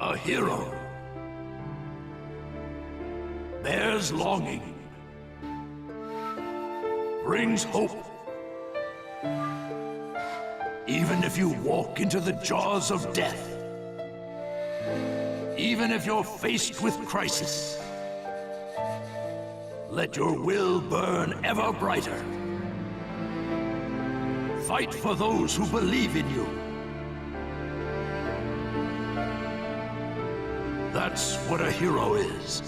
A hero bears longing, brings hope. Even if you walk into the jaws of death, even if you're faced with crisis, let your will burn ever brighter. Fight for those who believe in you. That's what a hero is.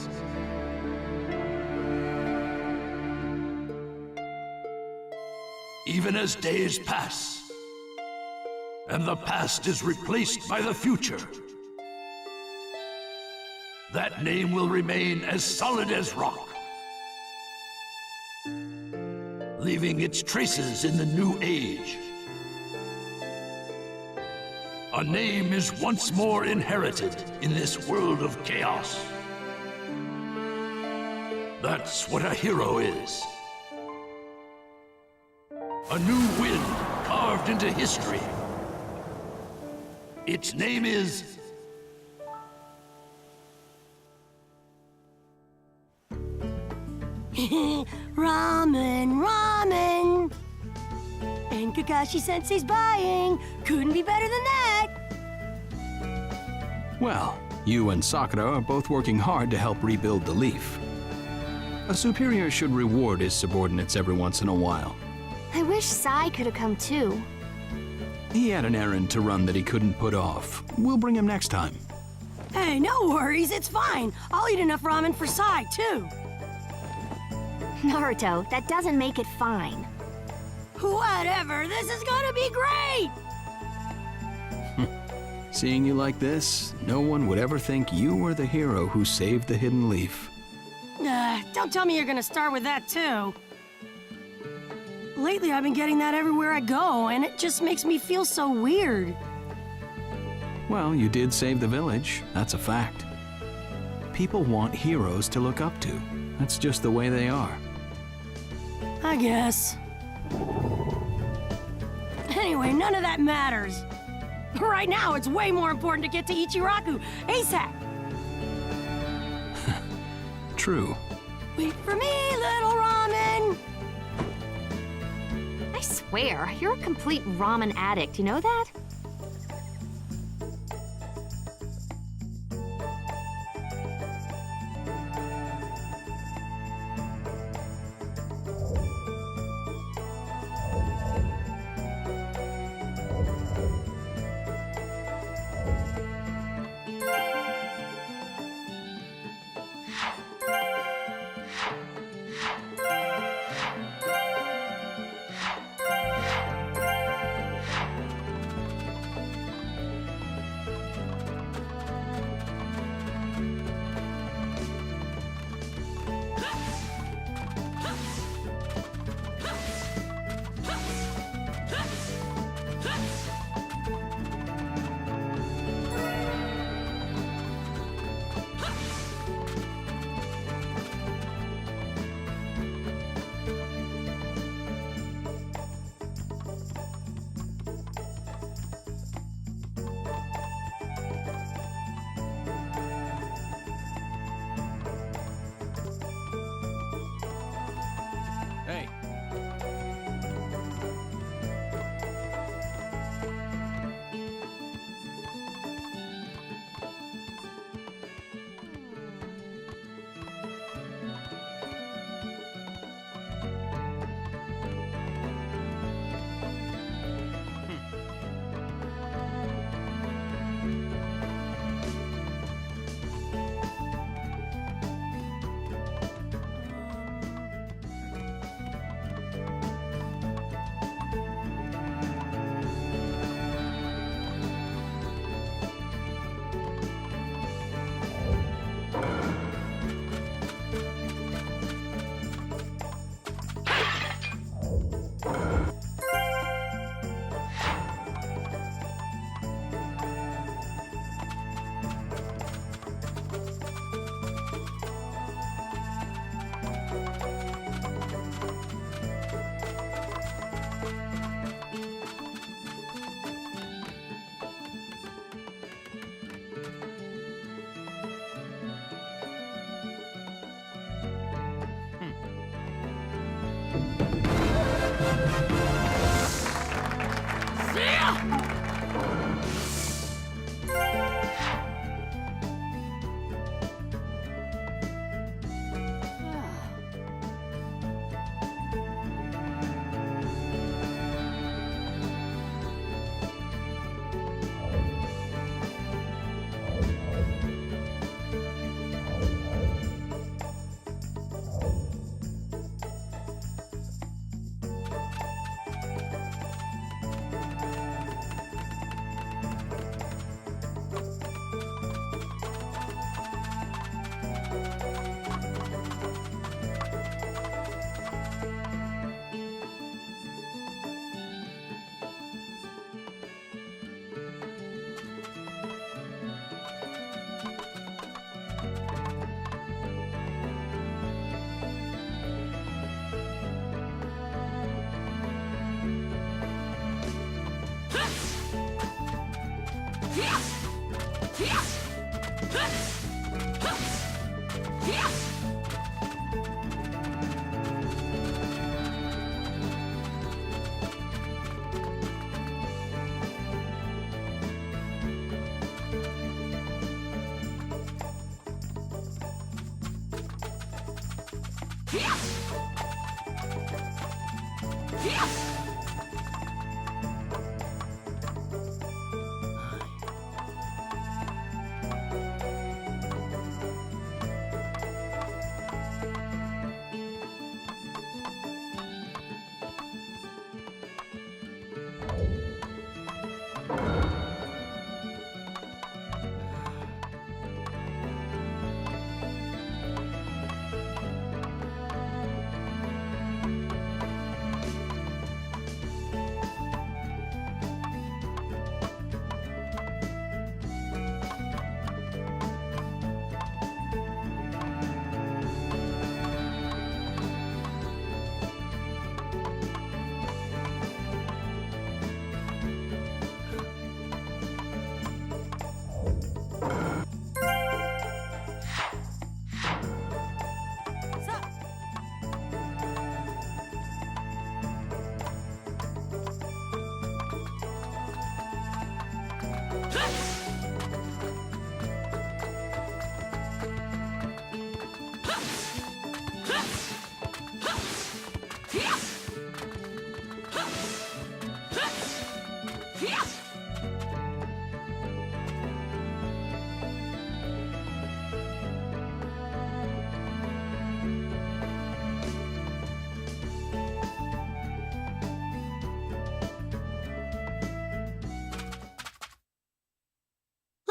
Even as days pass, and the past is replaced by the future, that name will remain as solid as rock, leaving its traces in the new age. A name is once more inherited in this world of chaos. That's what a hero is. A new wind carved into history. Its name is... Ramen, ramen! And Kakashi-sensei's buying. Couldn't be better than that! Well, you and Sakura are both working hard to help rebuild the leaf. A superior should reward his subordinates every once in a while. I wish Sai could have come too. He had an errand to run that he couldn't put off. We'll bring him next time. Hey, no worries, it's fine. I'll eat enough ramen for Sai, too. Naruto, that doesn't make it fine. Whatever, this is gonna be great! Seeing you like this, no one would ever think you were the hero who saved the hidden leaf. Don't tell me you're gonna start with that, too. Lately, I've been getting that everywhere I go, and it just makes me feel so weird. Well, you did save the village. That's a fact. People want heroes to look up to. That's just the way they are. I guess. Anyway, none of that matters. Right now, it's way more important to get to Ichiraku ASAP. True. Wait for me, little ramen! I swear, you're a complete ramen addict, you know that?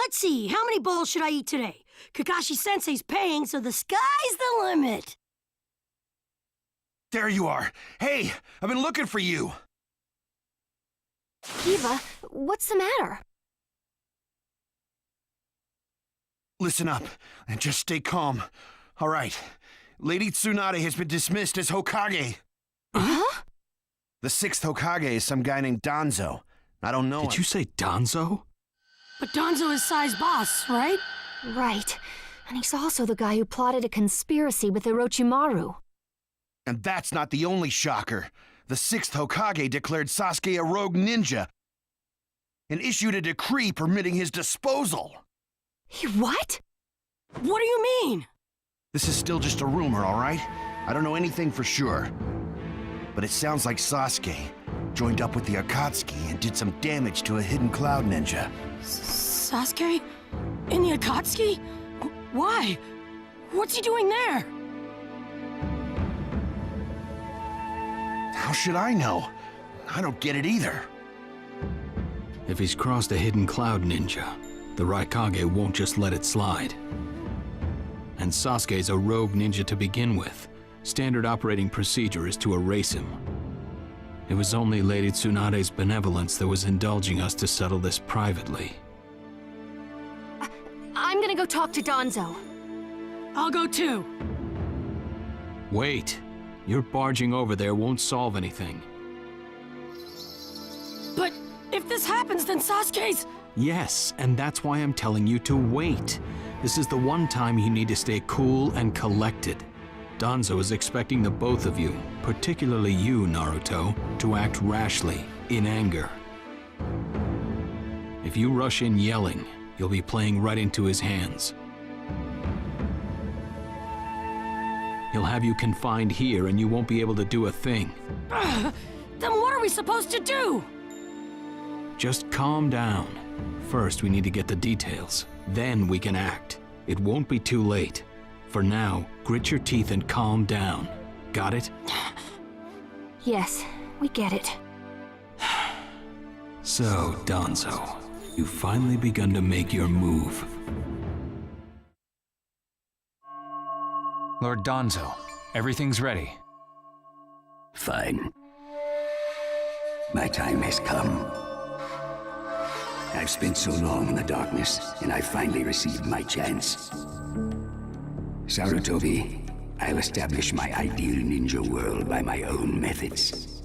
Let's see, how many bowls should I eat today? Kakashi-sensei's paying, so the sky's the limit. There you are. Hey, I've been looking for you. Kiva, what's the matter? Listen up, and just stay calm. All right. Lady Tsunade has been dismissed as Hokage. Huh? The 6th Hokage is some guy named Danzo. I don't know him. Did you say Danzo? But Danzo is Sai's boss, right? Right. And he's also the guy who plotted a conspiracy with Orochimaru. And that's not the only shocker. The 6th Hokage declared Sasuke a rogue ninja and issued a decree permitting his disposal. What? What do you mean? This is still just a rumor, all right? I don't know anything for sure. But it sounds like Sasuke joined up with the Akatsuki and did some damage to a hidden cloud ninja. Sasuke? In the Akatsuki? Why? What's he doing there? How should I know? I don't get it either. If he's crossed a hidden cloud ninja, the Raikage won't just let it slide. And Sasuke's a rogue ninja to begin with. Standard operating procedure is to erase him. It was only Lady Tsunade's benevolence that was indulging us to settle this privately. I'm gonna go talk to Danzo. I'll go too. Wait. Your barging over there won't solve anything. But if this happens, then Sasuke's... Yes, and that's why I'm telling you to wait. This is the one time you need to stay cool and collected. Danzo is expecting the both of you, particularly you, Naruto, to act rashly, in anger. If you rush in yelling, you'll be playing right into his hands. He'll have you confined here and you won't be able to do a thing. Then what are we supposed to do? Just calm down. First, we need to get the details. Then we can act. It won't be too late. For now, grit your teeth and calm down. Got it? Yes, we get it. So, Danzo, you've finally begun to make your move. Lord Danzo, everything's ready. Fine. My time has come. I've spent so long in the darkness, and I finally received my chance. Sarutobi, I'll establish my ideal ninja world by my own methods.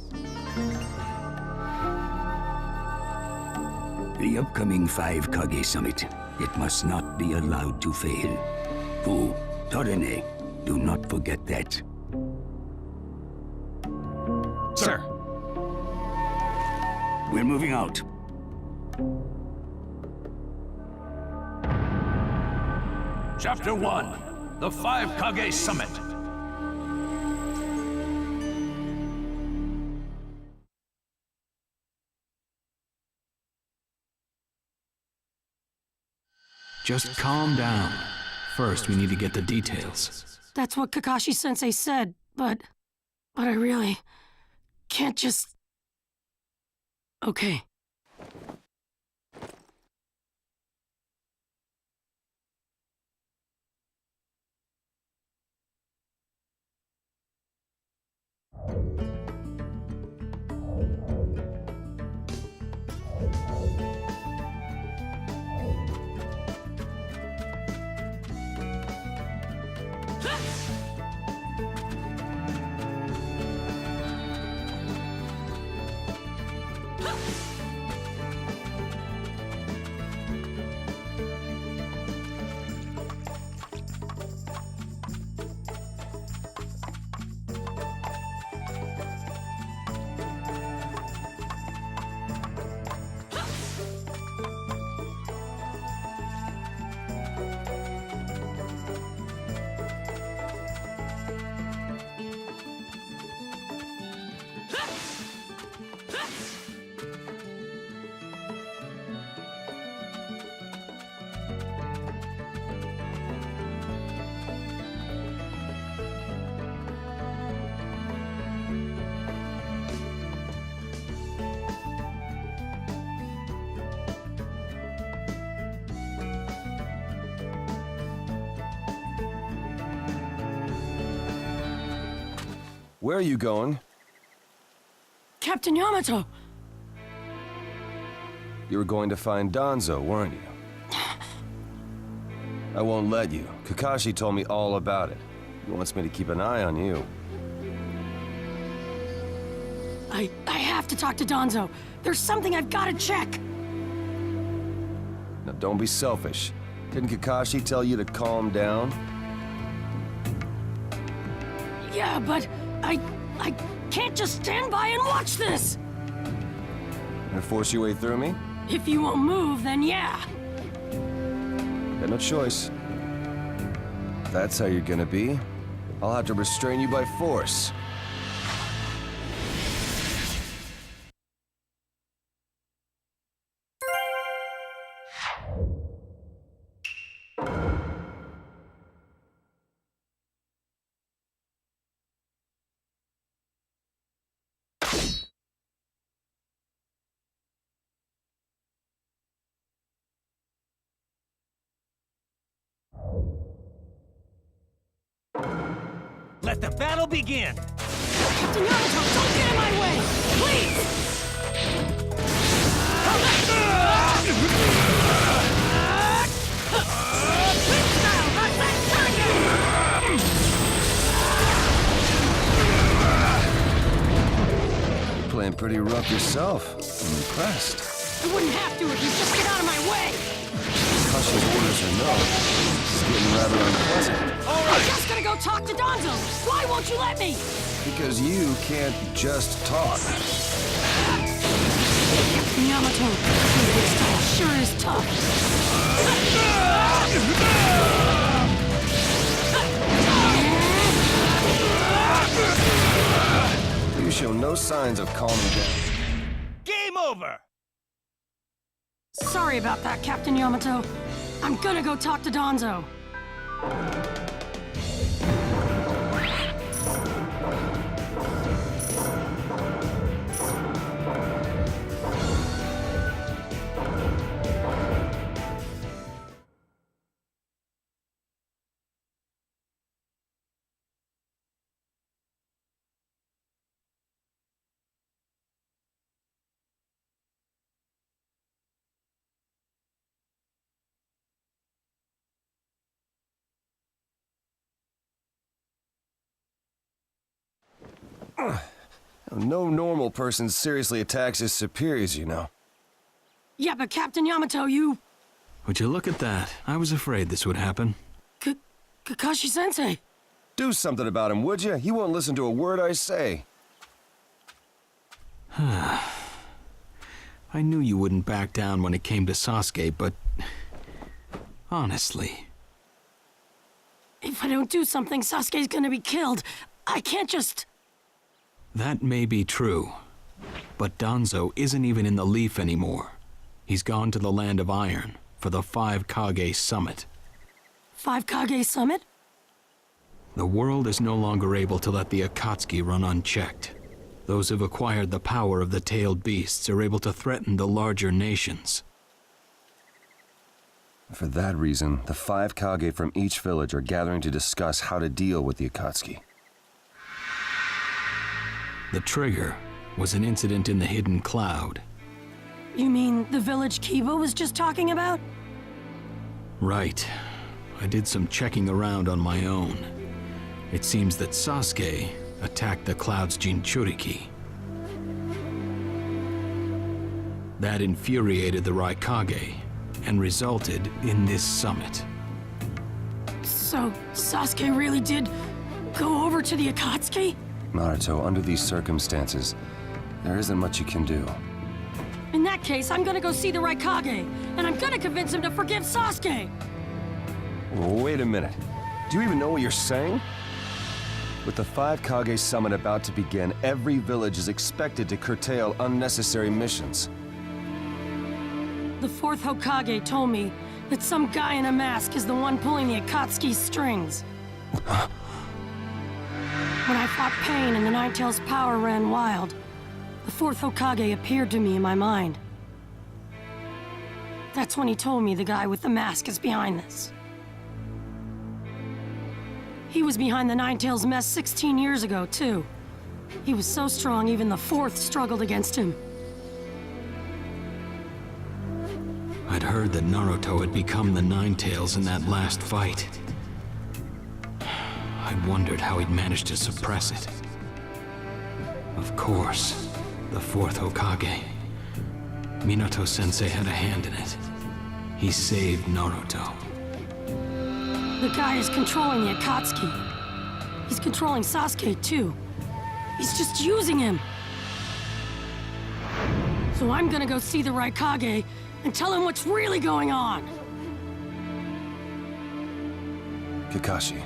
The upcoming 5 Kage Summit It must not be allowed to fail. Fu, Torene, do not forget that. Sir. We're moving out. Chapter 1, The Five Kage Summit. Just calm down. First, we need to get the details. That's what Kakashi-sensei said, but I really can't just... Okay. Where are you going? Captain Yamato! You were going to find Danzo, weren't you? I won't let you. Kakashi told me all about it. He wants me to keep an eye on you. I have to talk to Danzo. There's something I've got to check. Now don't be selfish. Didn't Kakashi tell you to calm down? Yeah, but I can't just stand by and watch this! Gonna force your way through me? If you won't move, then yeah. Got no choice. If that's how you're gonna be, I'll have to restrain you by force. Let the battle begin! Captain Yamato, don't get in my way! Please! You're playing pretty rough yourself. I'm impressed. You wouldn't have to if you just get out of my way! Kashi's orders are no. This is getting rather unpleasant. I'm just gonna go talk to Danzo! Why won't you let me? Because you can't just talk. Yamato, this style sure is tough. You show no signs of calming down. Game over! Sorry about that, Captain Yamato. I'm gonna go talk to Danzo. No normal person seriously attacks his superiors, you know. Yeah, but Captain Yamato, you Would you look at that? I was afraid this would happen. Kakashi-sensei! Do something about him, would you? He won't listen to a word I say. I knew you wouldn't back down when it came to Sasuke, but... honestly... If I don't do something, Sasuke's gonna be killed. I can't just... That may be true, but Danzo isn't even in the Leaf anymore. He's gone to the Land of Iron for the 5 Kage Summit. 5 Kage Summit? The world is no longer able to let the Akatsuki run unchecked. Those who've acquired the power of the tailed beasts are able to threaten the larger nations. For that reason, the 5 Kage from each village are gathering to discuss how to deal with the Akatsuki. The trigger was an incident in the Hidden Cloud. You mean the village Kiba was just talking about? Right. I did some checking around on my own. It seems that Sasuke attacked the Cloud's Jinchuriki. That infuriated the Raikage and resulted in this summit. So, Sasuke really did go over to the Akatsuki? Naruto, under these circumstances, there isn't much you can do. In that case, I'm gonna go see the Raikage, and I'm gonna convince him to forgive Sasuke! Wait a minute. Do you even know what you're saying? With the 5 Kage summit about to begin, every village is expected to curtail unnecessary missions. The 4th Hokage told me that some guy in a mask is the one pulling the Akatsuki's strings. When I fought Pain and the Ninetales' power ran wild, the 4th Hokage appeared to me in my mind. That's when he told me the guy with the mask is behind this. He was behind the Ninetales mess 16 years ago, too. He was so strong, even the 4th struggled against him. I'd heard that Naruto had become the Ninetales in that last fight. I wondered how he'd managed to suppress it. Of course, the 4th Hokage. Minato-sensei had a hand in it. He saved Naruto. The guy is controlling the Akatsuki. He's controlling Sasuke, too. He's just using him. So I'm gonna go see the Raikage and tell him what's really going on. Kakashi.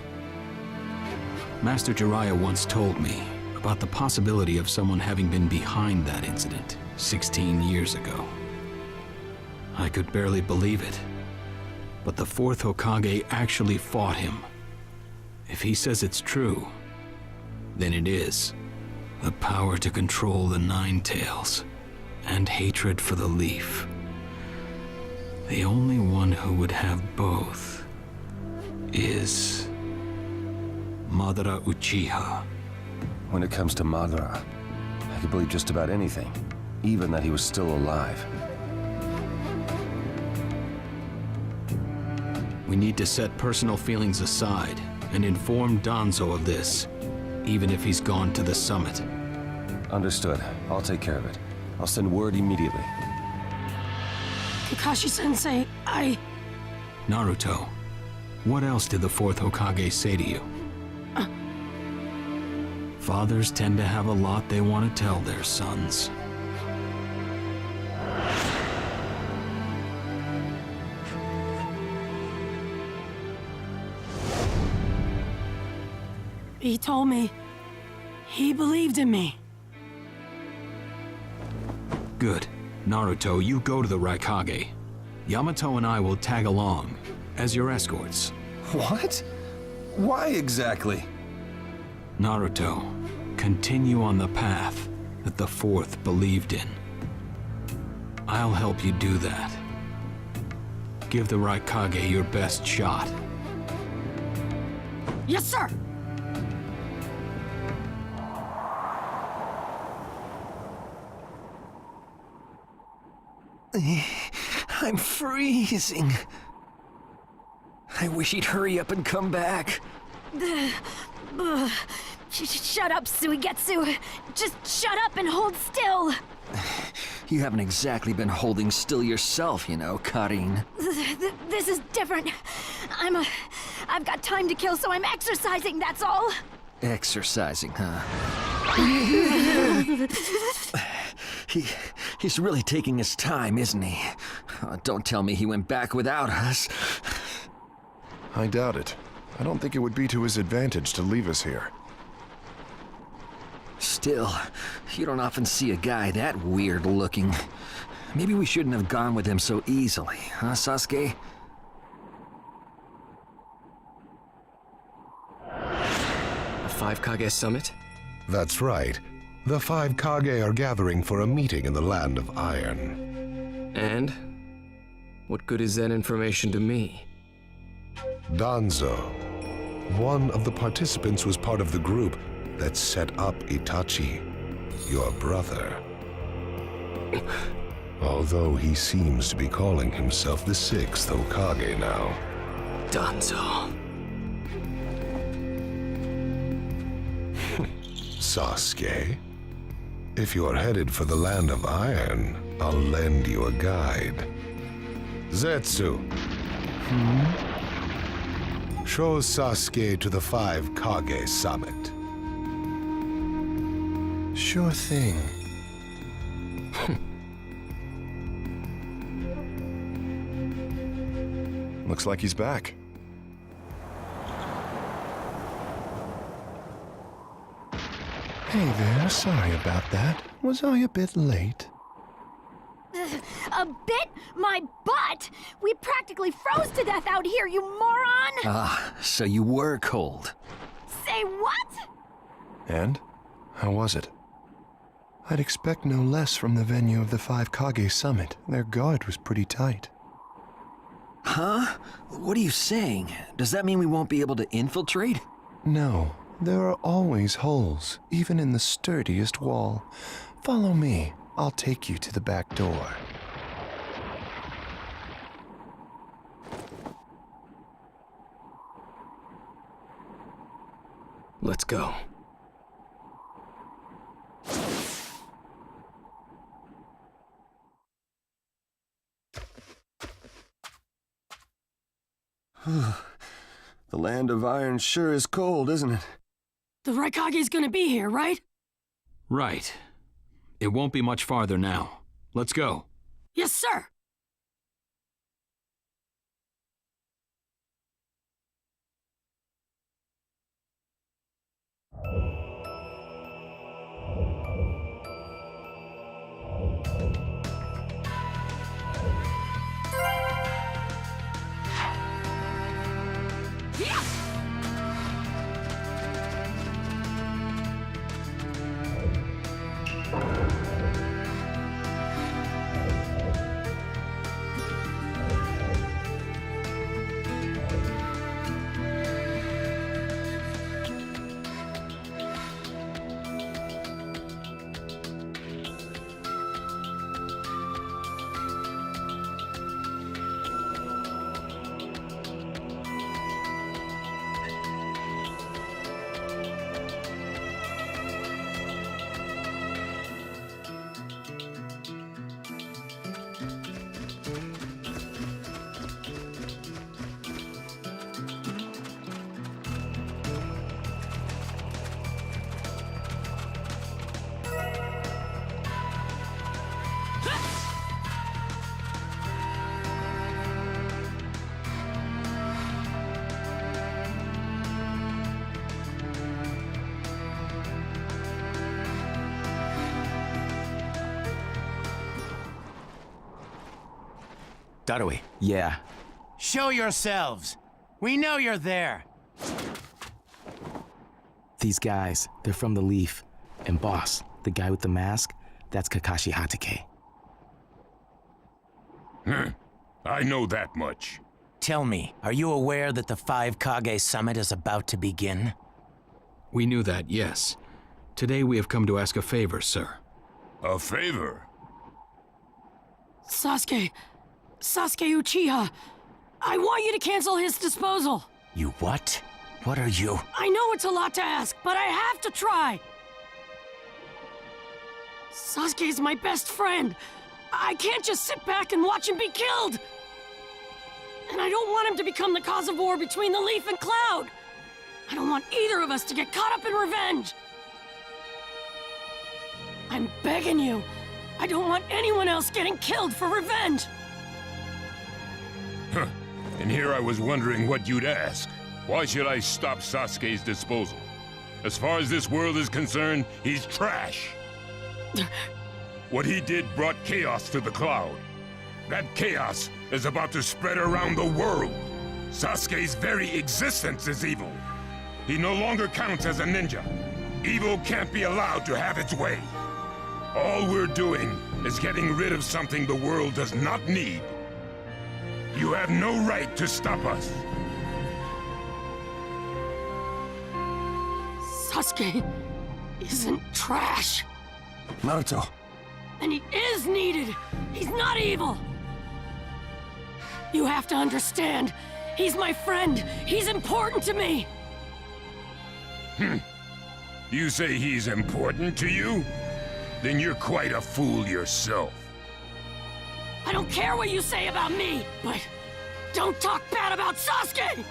Master Jiraiya once told me about the possibility of someone having been behind that incident 16 years ago. I could barely believe it. But the 4th Hokage actually fought him. If he says it's true, then it is. The power to control the Ninetales, and hatred for the Leaf. The only one who would have both is Madara Uchiha. When it comes to Madara, I could believe just about anything, even that he was still alive. We need to set personal feelings aside and inform Danzo of this, even if he's gone to the summit. Understood. I'll take care of it. I'll send word immediately. Kakashi-sensei, Naruto, what else did the 4th Hokage say to you? Fathers tend to have a lot they want to tell their sons. He told me he believed in me. Good. Naruto, you go to the Raikage. Yamato and I will tag along as your escorts. What? Why exactly? Naruto, continue on the path that the 4th believed in. I'll help you do that. Give the Raikage your best shot. Yes, sir! I'm freezing. I wish he'd hurry up and come back. Shut up, Suigetsu. Just shut up and hold still. You haven't exactly been holding still yourself, you know, Karin. This is different. I've got time to kill, so I'm exercising, that's all. Exercising, huh? He's really taking his time, isn't he? Don't tell me he went back without us. I doubt it. I don't think it would be to his advantage to leave us here. Still, you don't often see a guy that weird looking. Maybe we shouldn't have gone with him so easily, huh, Sasuke? A 5 Kage summit? That's right. The 5 Kage are gathering for a meeting in the Land of Iron. And? What good is that information to me? Danzo, one of the participants, was part of the group that set up Itachi, your brother. Although he seems to be calling himself the 6th Hokage now. Danzo. Sasuke, if you're headed for the Land of Iron, I'll lend you a guide. Zetsu. Show Sasuke to the 5 Kage summit. Sure thing. Looks like he's back. Hey there, sorry about that. Was I a bit late? A bit? My butt! We practically froze to death out here, you moron! Ah, so you were cold. Say what? And? How was it? I'd expect no less from the venue of the 5 Kage summit. Their guard was pretty tight. Huh? What are you saying? Does that mean we won't be able to infiltrate? No, there are always holes, even in the sturdiest wall. Follow me. I'll take you to the back door. Let's go. The Land of Iron sure is cold, isn't it? The Raikage's gonna be here, right? Right. It won't be much farther now. Let's go. Yes, sir! Darui. Yeah. Show yourselves. We know you're there. These guys, they're from the Leaf. And boss, the guy with the mask, that's Kakashi Hatake. I know that much. Tell me, are you aware that the 5 Kage summit is about to begin? We knew that, yes. Today we have come to ask a favor, sir. A favor? Sasuke Uchiha, I want you to cancel his disposal. You what? What are you? I know it's a lot to ask, but I have to try. Sasuke's my best friend. I can't just sit back and watch him be killed! And I don't want him to become the cause of war between the Leaf and Cloud! I don't want either of us to get caught up in revenge! I'm begging you, I don't want anyone else getting killed for revenge! Huh. And here I was wondering what you'd ask. Why should I stop Sasuke's disposal? As far as this world is concerned, he's trash. What he did brought chaos to the Cloud. That chaos is about to spread around the world. Sasuke's very existence is evil. He no longer counts as a ninja. Evil can't be allowed to have its way. All we're doing is getting rid of something the world does not need. You have no right to stop us. Sasuke isn't trash. Naruto. And he is needed. He's not evil. You have to understand. He's my friend. He's important to me. You say he's important to you? Then you're quite a fool yourself. I don't care what you say about me, but don't talk bad about Sasuke!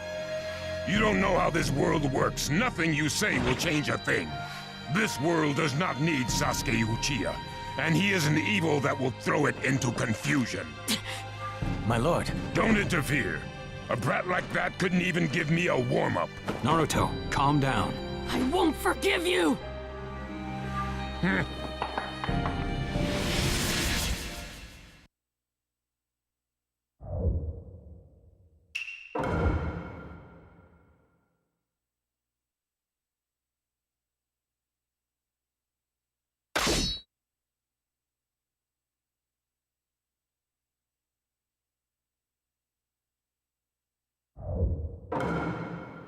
You don't know how this world works. Nothing you say will change a thing. This world does not need Sasuke Uchiha, and he is an evil that will throw it into confusion. My lord. Don't interfere. A brat like that couldn't even give me a warm-up. Naruto, calm down. I won't forgive you!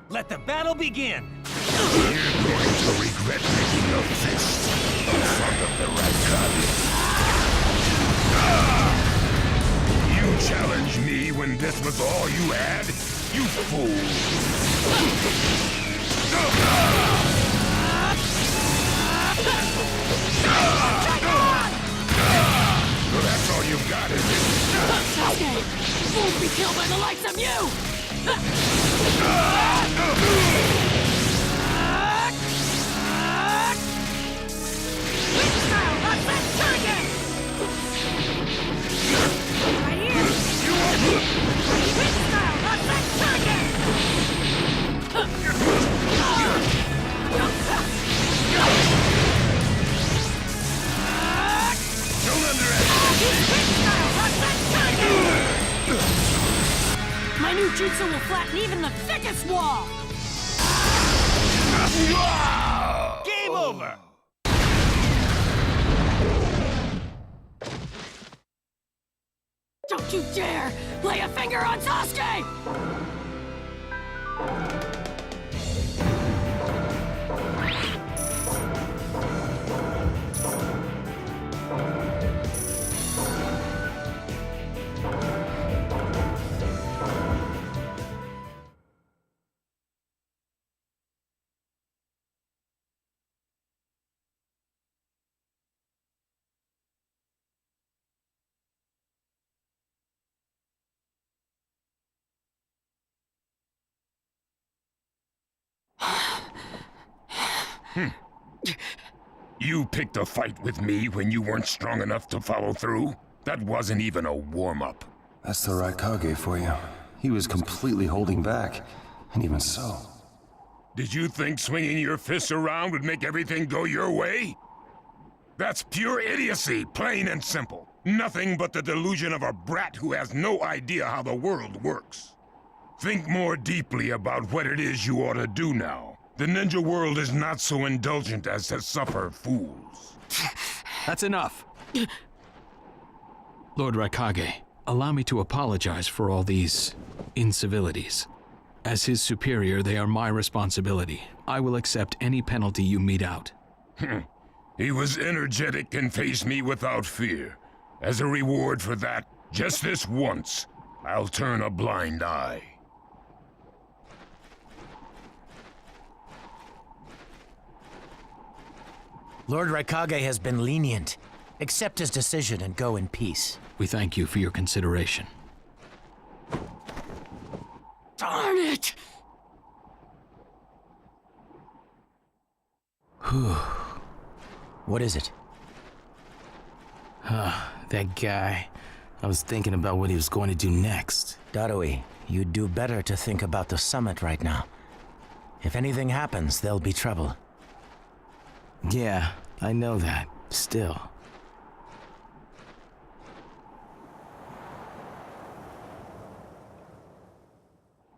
Let the battle begin! You're going to regret making a fist in front of the Raikage. You challenged me when this was all you had? You fool! So that's all you've got, is it? Sasuke won't be killed by the likes of you! My new jutsu will flatten even the thickest wall! Game over! Don't you dare lay a finger on Sasuke! You picked a fight with me when you weren't strong enough to follow through? That wasn't even a warm-up. That's the Raikage for you. He was completely holding back. And even so... Did you think swinging your fists around would make everything go your way? That's pure idiocy, plain and simple. Nothing but the delusion of a brat who has no idea how the world works. Think more deeply about what it is you ought to do now. The ninja world is not so indulgent as to suffer fools. That's enough. Lord Raikage, allow me to apologize for all these incivilities. As his superior, they are my responsibility. I will accept any penalty you mete out. He was energetic and faced me without fear. As a reward for that, just this once, I'll turn a blind eye. Lord Raikage has been lenient. Accept his decision and go in peace. We thank you for your consideration. Darn it! Whew. What is it? That guy. I was thinking about what he was going to do next. Darui, you'd do better to think about the summit right now. If anything happens, there'll be trouble. Yeah, I know that. Still.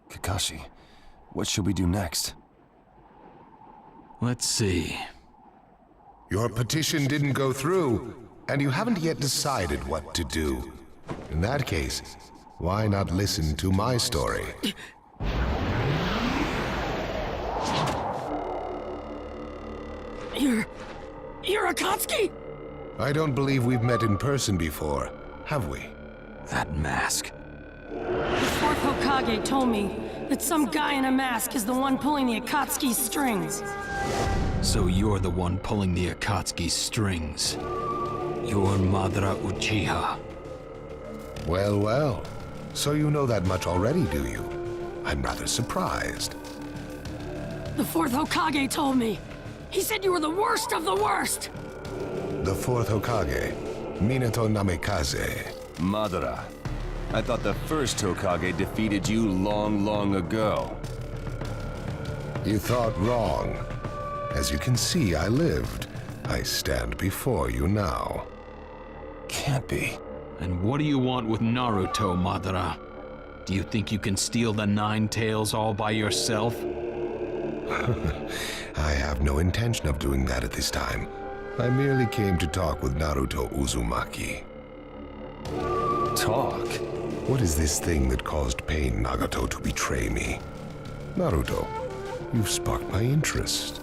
Kakashi, what should we do next? Let's see. Your petition didn't go through, and you haven't yet decided what to do. In that case, why not listen to my story? You're Akatsuki? I don't believe we've met in person before, have we? That mask. The fourth Hokage told me that some guy in a mask is the one pulling the Akatsuki's strings. So you're the one pulling the Akatsuki's strings. You're Madara Uchiha. Well, well. So you know that much already, do you? I'm rather surprised. The fourth Hokage told me. He said you were the worst of the worst! The fourth Hokage, Minato Namikaze. Madara. I thought the first Hokage defeated you long, long ago. You thought wrong. As you can see, I lived. I stand before you now. Can't be. And what do you want with Naruto, Madara? Do you think you can steal the Nine Tails all by yourself? I have no intention of doing that at this time. I merely came to talk with Naruto Uzumaki. Talk? What is this thing that caused Pain Nagato to betray me? Naruto, you've sparked my interest.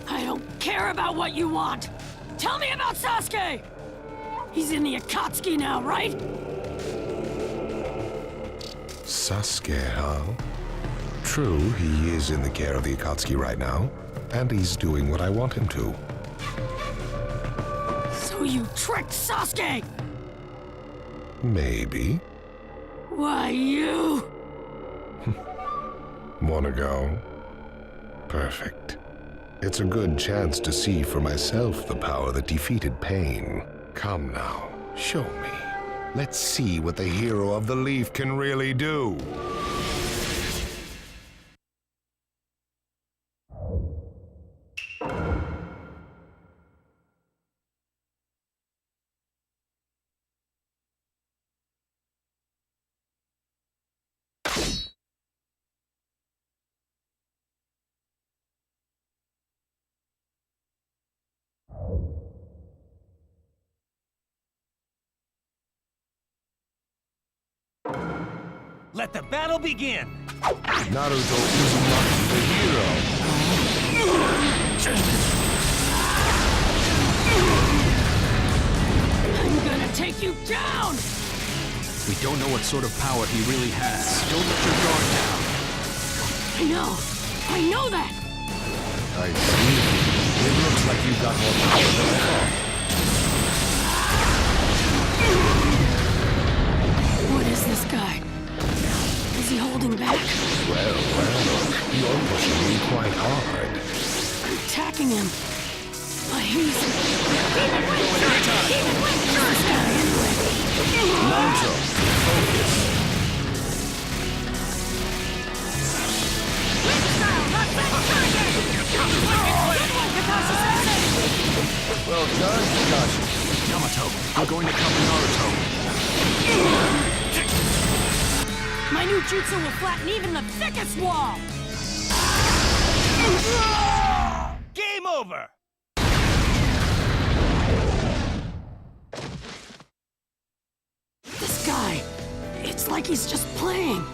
I don't care about what you want! Tell me about Sasuke! He's in the Akatsuki now, right? Sasuke, huh? True, he is in the care of the Akatsuki right now, and he's doing what I want him to. So you tricked Sasuke! Maybe. Why, you... Wanna go? Perfect. It's a good chance to see for myself the power that defeated Pain. Come now, show me. Let's see what the hero of the leaf can really do. Let the battle begin! Naruto Uzumaki, the hero. I'm gonna take you down! We don't know what sort of power he really has. Don't let your guard down. I know that! I see. It looks like you've got more power than I thought. What is this guy? Is he holding back? Well, you're pushing me quite hard. I'm attacking him. But he's... Naruto, focus. Well done, Kakashi. Yamato, we're going to cover Naruto. My new jutsu will flatten even the thickest wall! Game over! This guy, it's like he's just playing.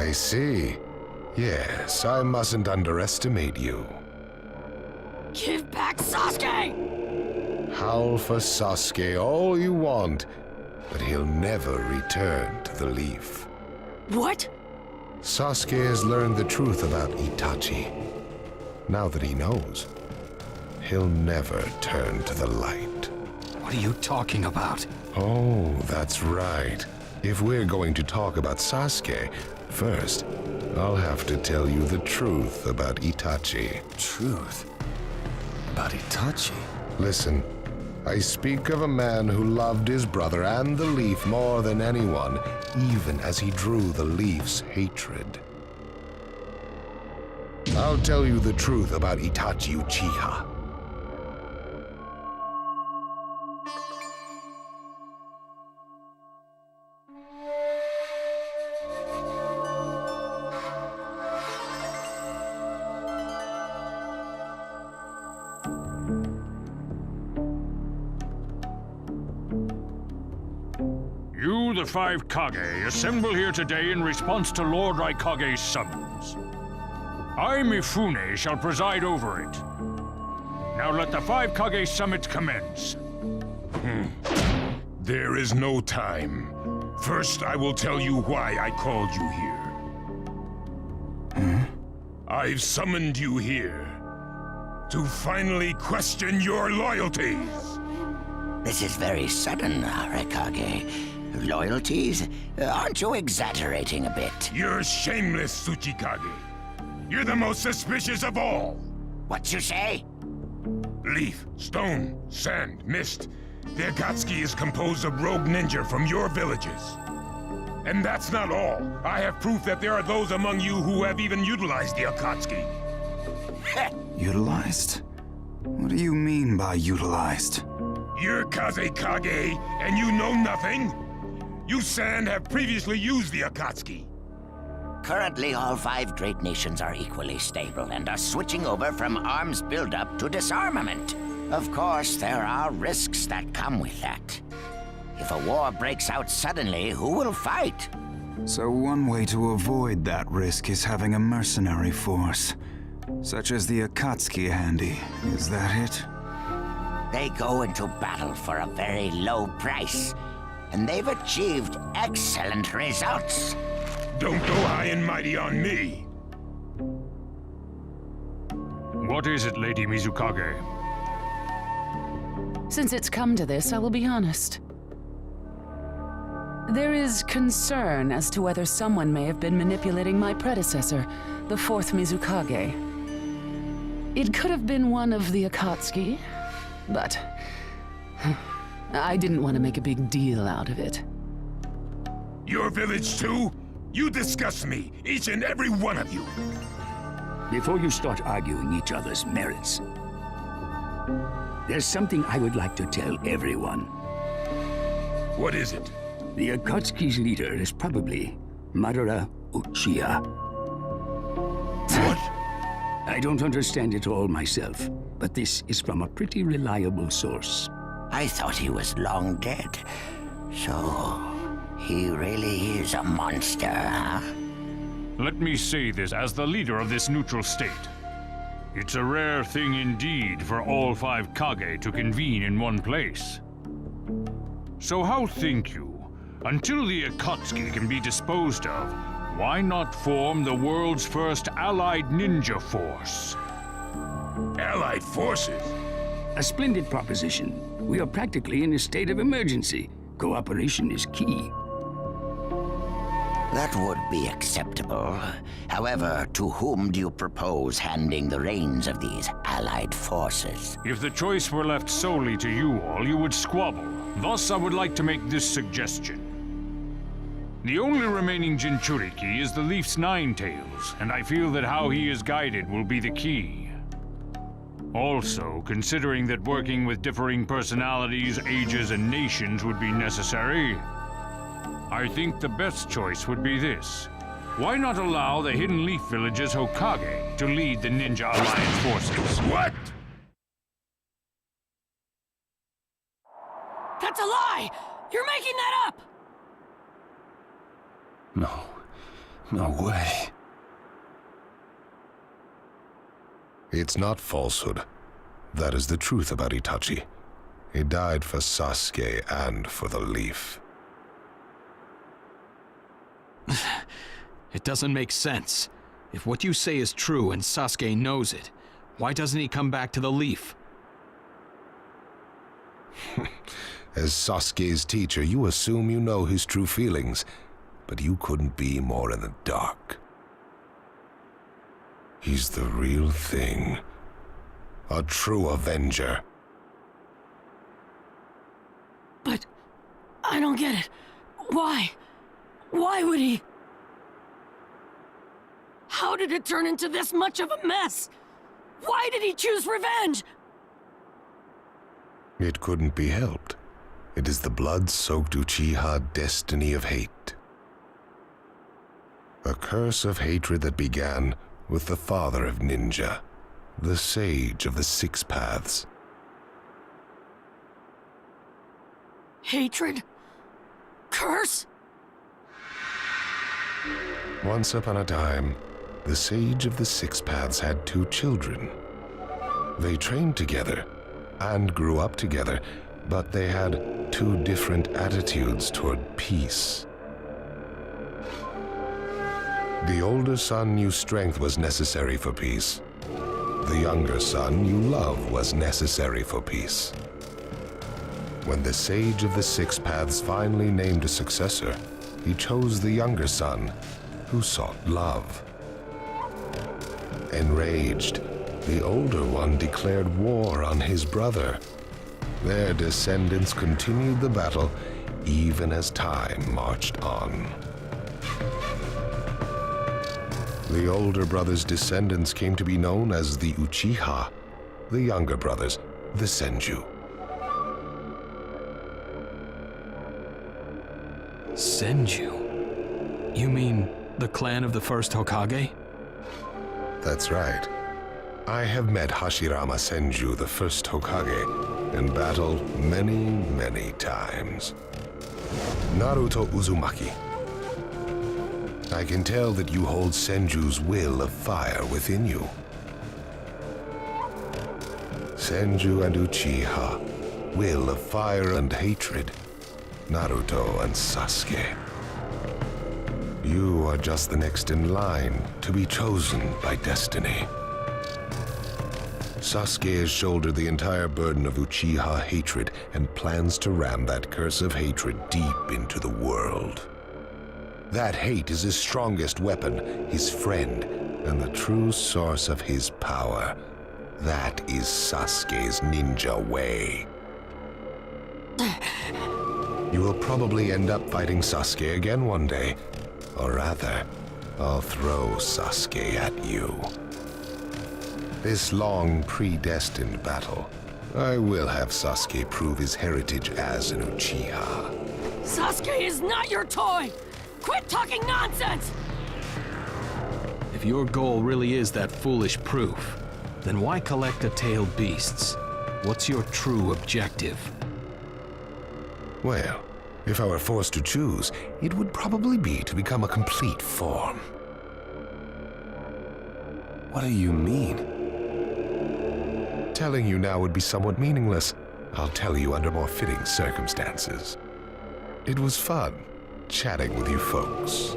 I see. Yes, I mustn't underestimate you. Give back Sasuke! Howl for Sasuke all you want, but he'll never return to the Leaf. What? Sasuke has learned the truth about Itachi. Now that he knows, he'll never turn to the light. What are you talking about? Oh, that's right. If we're going to talk about Sasuke, first, I'll have to tell you the truth about Itachi. Truth? About Itachi? Listen, I speak of a man who loved his brother and the Leaf more than anyone, even as he drew the Leaf's hatred. I'll tell you the truth about Itachi Uchiha. You, the five Kage, assemble here today in response to Lord Raikage's summons. I, Mifune, shall preside over it. Now let the five Kage summit commence. There is no time. First, I will tell you why I called you here. I've summoned you here to finally question your loyalties. This is very sudden, Raikage. Loyalties? Aren't you exaggerating a bit? You're shameless, Tsuchikage. You're the most suspicious of all. What you say? Leaf, stone, sand, mist. The Akatsuki is composed of rogue ninja from your villages. And that's not all. I have proof that there are those among you who have even utilized the Akatsuki. Utilized? What do you mean by utilized? You're Kazekage, and you know nothing? You Sand have previously used the Akatsuki. Currently, all five great nations are equally stable and are switching over from arms buildup to disarmament. Of course, there are risks that come with that. If a war breaks out suddenly, who will fight? So one way to avoid that risk is having a mercenary force, such as the Akatsuki handy. Is that it? They go into battle for a very low price, and they've achieved excellent results. Don't go high and mighty on me. What is it, Lady Mizukage? Since it's come to this, I will be honest. There is concern as to whether someone may have been manipulating my predecessor, the fourth Mizukage. It could have been one of the Akatsuki, but I didn't want to make a big deal out of it. Your village too? You disgust me, each and every one of you. Before you start arguing each other's merits, there's something I would like to tell everyone. What is it? The Akatsuki's leader is probably Madara Uchiha. What? I don't understand it all myself, but this is from a pretty reliable source. I thought he was long dead. So, he really is a monster, huh? Let me say this as the leader of this neutral state. It's a rare thing indeed for all five Kage to convene in one place. So how think you, until the Akatsuki can be disposed of, why not form the world's first allied ninja force? Allied forces? A splendid proposition. We are practically in a state of emergency. Cooperation is key. That would be acceptable. However, to whom do you propose handing the reins of these allied forces? If the choice were left solely to you all, you would squabble. Thus, I would like to make this suggestion. The only remaining Jinchuriki is the Leaf's Nine Tails, and I feel that how he is guided will be the key. Also, considering that working with differing personalities, ages, and nations would be necessary, I think the best choice would be this. Why not allow the Hidden Leaf Village's Hokage to lead the Ninja Alliance forces? What? That's a lie! You're making that up! No. No way. It's not falsehood. That is the truth about Itachi. He died for Sasuke and for the Leaf. It doesn't make sense. If what you say is true and Sasuke knows it, why doesn't he come back to the Leaf? As Sasuke's teacher, you assume you know his true feelings, but you couldn't be more in the dark. He's the real thing. A true Avenger. But I don't get it. Why? Why would he? How did it turn into this much of a mess? Why did he choose revenge? It couldn't be helped. It is the blood-soaked Uchiha destiny of hate. A curse of hatred that began with the father of ninja, the sage of the Six Paths. Hatred? Curse? Once upon a time, the sage of the Six Paths had 2 children. They trained together and grew up together, but they had 2 different attitudes toward peace. The older son knew strength was necessary for peace. The younger son knew love was necessary for peace. When the sage of the Six Paths finally named a successor, he chose the younger son, who sought love. Enraged, the older one declared war on his brother. Their descendants continued the battle even as time marched on. The older brother's descendants came to be known as the Uchiha, the younger brothers, the Senju. Senju? You mean the clan of the first Hokage? That's right. I have met Hashirama Senju, the first Hokage, in battle many, many times. Naruto Uzumaki. I can tell that you hold Senju's will of fire within you. Senju and Uchiha, will of fire and hatred. Naruto and Sasuke. You are just the next in line to be chosen by destiny. Sasuke has shouldered the entire burden of Uchiha hatred and plans to ram that curse of hatred deep into the world. That hate is his strongest weapon, his friend, and the true source of his power. That is Sasuke's ninja way. You will probably end up fighting Sasuke again one day. Or rather, I'll throw Sasuke at you. This long, predestined battle, I will have Sasuke prove his heritage as an Uchiha. Sasuke is not your toy! Quit talking nonsense! If your goal really is that foolish proof, then why collect the tailed beasts? What's your true objective? Well, if I were forced to choose, it would probably be to become a complete form. What do you mean? Telling you now would be somewhat meaningless. I'll tell you under more fitting circumstances. It was fun chatting with you folks.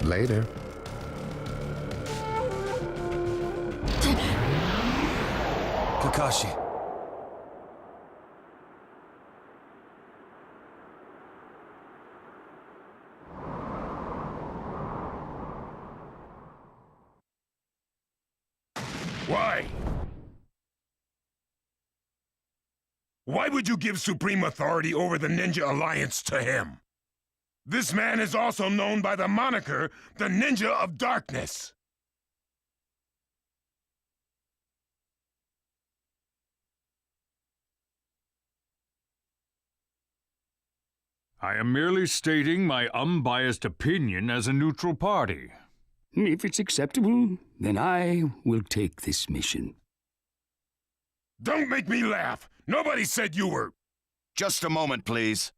Later. Kakashi. Why? Why would you give supreme authority over the Ninja Alliance to him? This man is also known by the moniker, the Ninja of Darkness. I am merely stating my unbiased opinion as a neutral party. If it's acceptable, then I will take this mission. Don't make me laugh! Nobody said you were... Just a moment, please.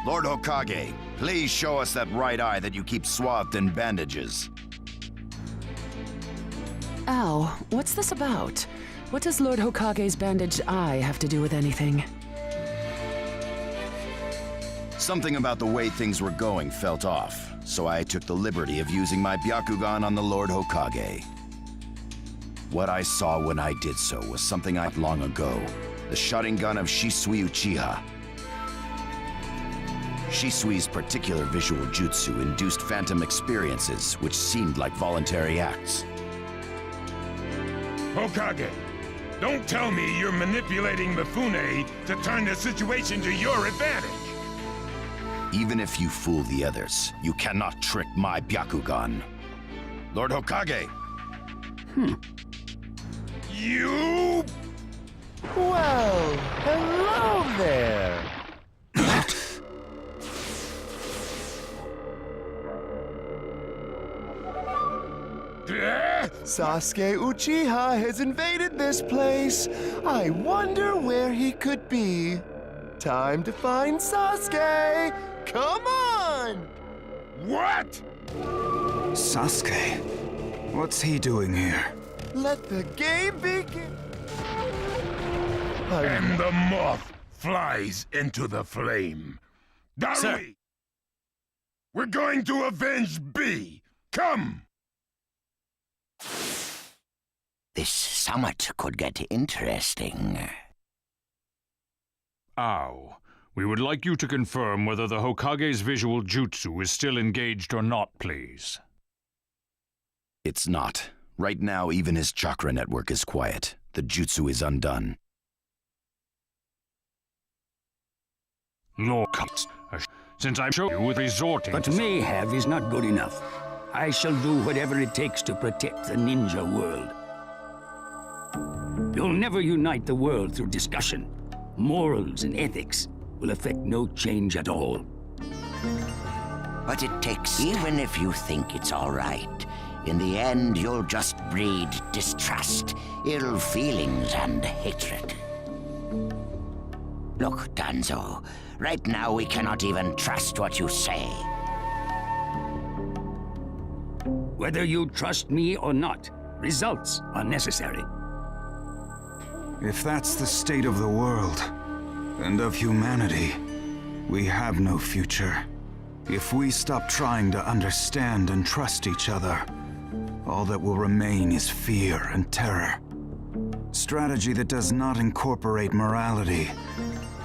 Lord Hokage, please show us that right eye that you keep swathed in bandages. Ow, what's this about? What does Lord Hokage's bandaged eye have to do with anything? Something about the way things were going felt off, so I took the liberty of using my Byakugan on the Lord Hokage. What I saw when I did so was something I long ago, the shutting gun of Shisui Uchiha. Shisui's particular visual jutsu induced phantom experiences, which seemed like voluntary acts. Hokage, don't tell me you're manipulating Mifune to turn the situation to your advantage. Even if you fool the others, you cannot trick my Byakugan. Lord Hokage! You... Well, hello there! Sasuke Uchiha has invaded this place. I wonder where he could be. Time to find Sasuke! Come on! What? Sasuke? What's he doing here? Let the game begin! And the moth flies into the flame. Darui! Sir. We're going to avenge B! Come! This summit could get interesting. Ow. We would like you to confirm whether the Hokage's visual jutsu is still engaged or not, please. It's not. Right now, even his chakra network is quiet. The jutsu is undone. Lord, since I'm sure you with resorting... But mayhem is not good enough. I shall do whatever it takes to protect the ninja world. You'll never unite the world through discussion. Morals and ethics will affect no change at all. But it takes, even if you think it's all right, in the end you'll just breed distrust, ill feelings, and hatred. Look, Danzo, right now we cannot even trust what you say. Whether you trust me or not, results are necessary. If that's the state of the world, and of humanity, we have no future. If we stop trying to understand and trust each other, all that will remain is fear and terror. Strategy that does not incorporate morality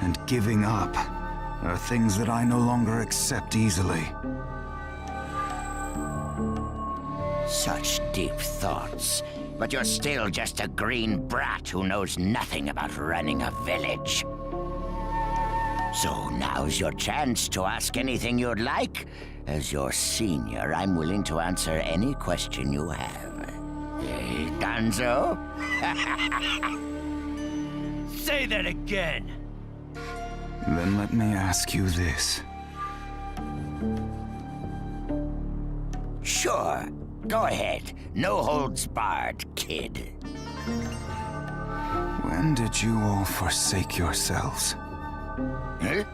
and giving up are things that I no longer accept easily. Such deep thoughts, but you're still just a green brat who knows nothing about running a village. So now's your chance to ask anything you'd like. As your senior, I'm willing to answer any question you have. Eh, Danzo? Say that again! Then let me ask you this. Sure. Go ahead. No holds barred, kid. When did you all forsake yourselves? Huh?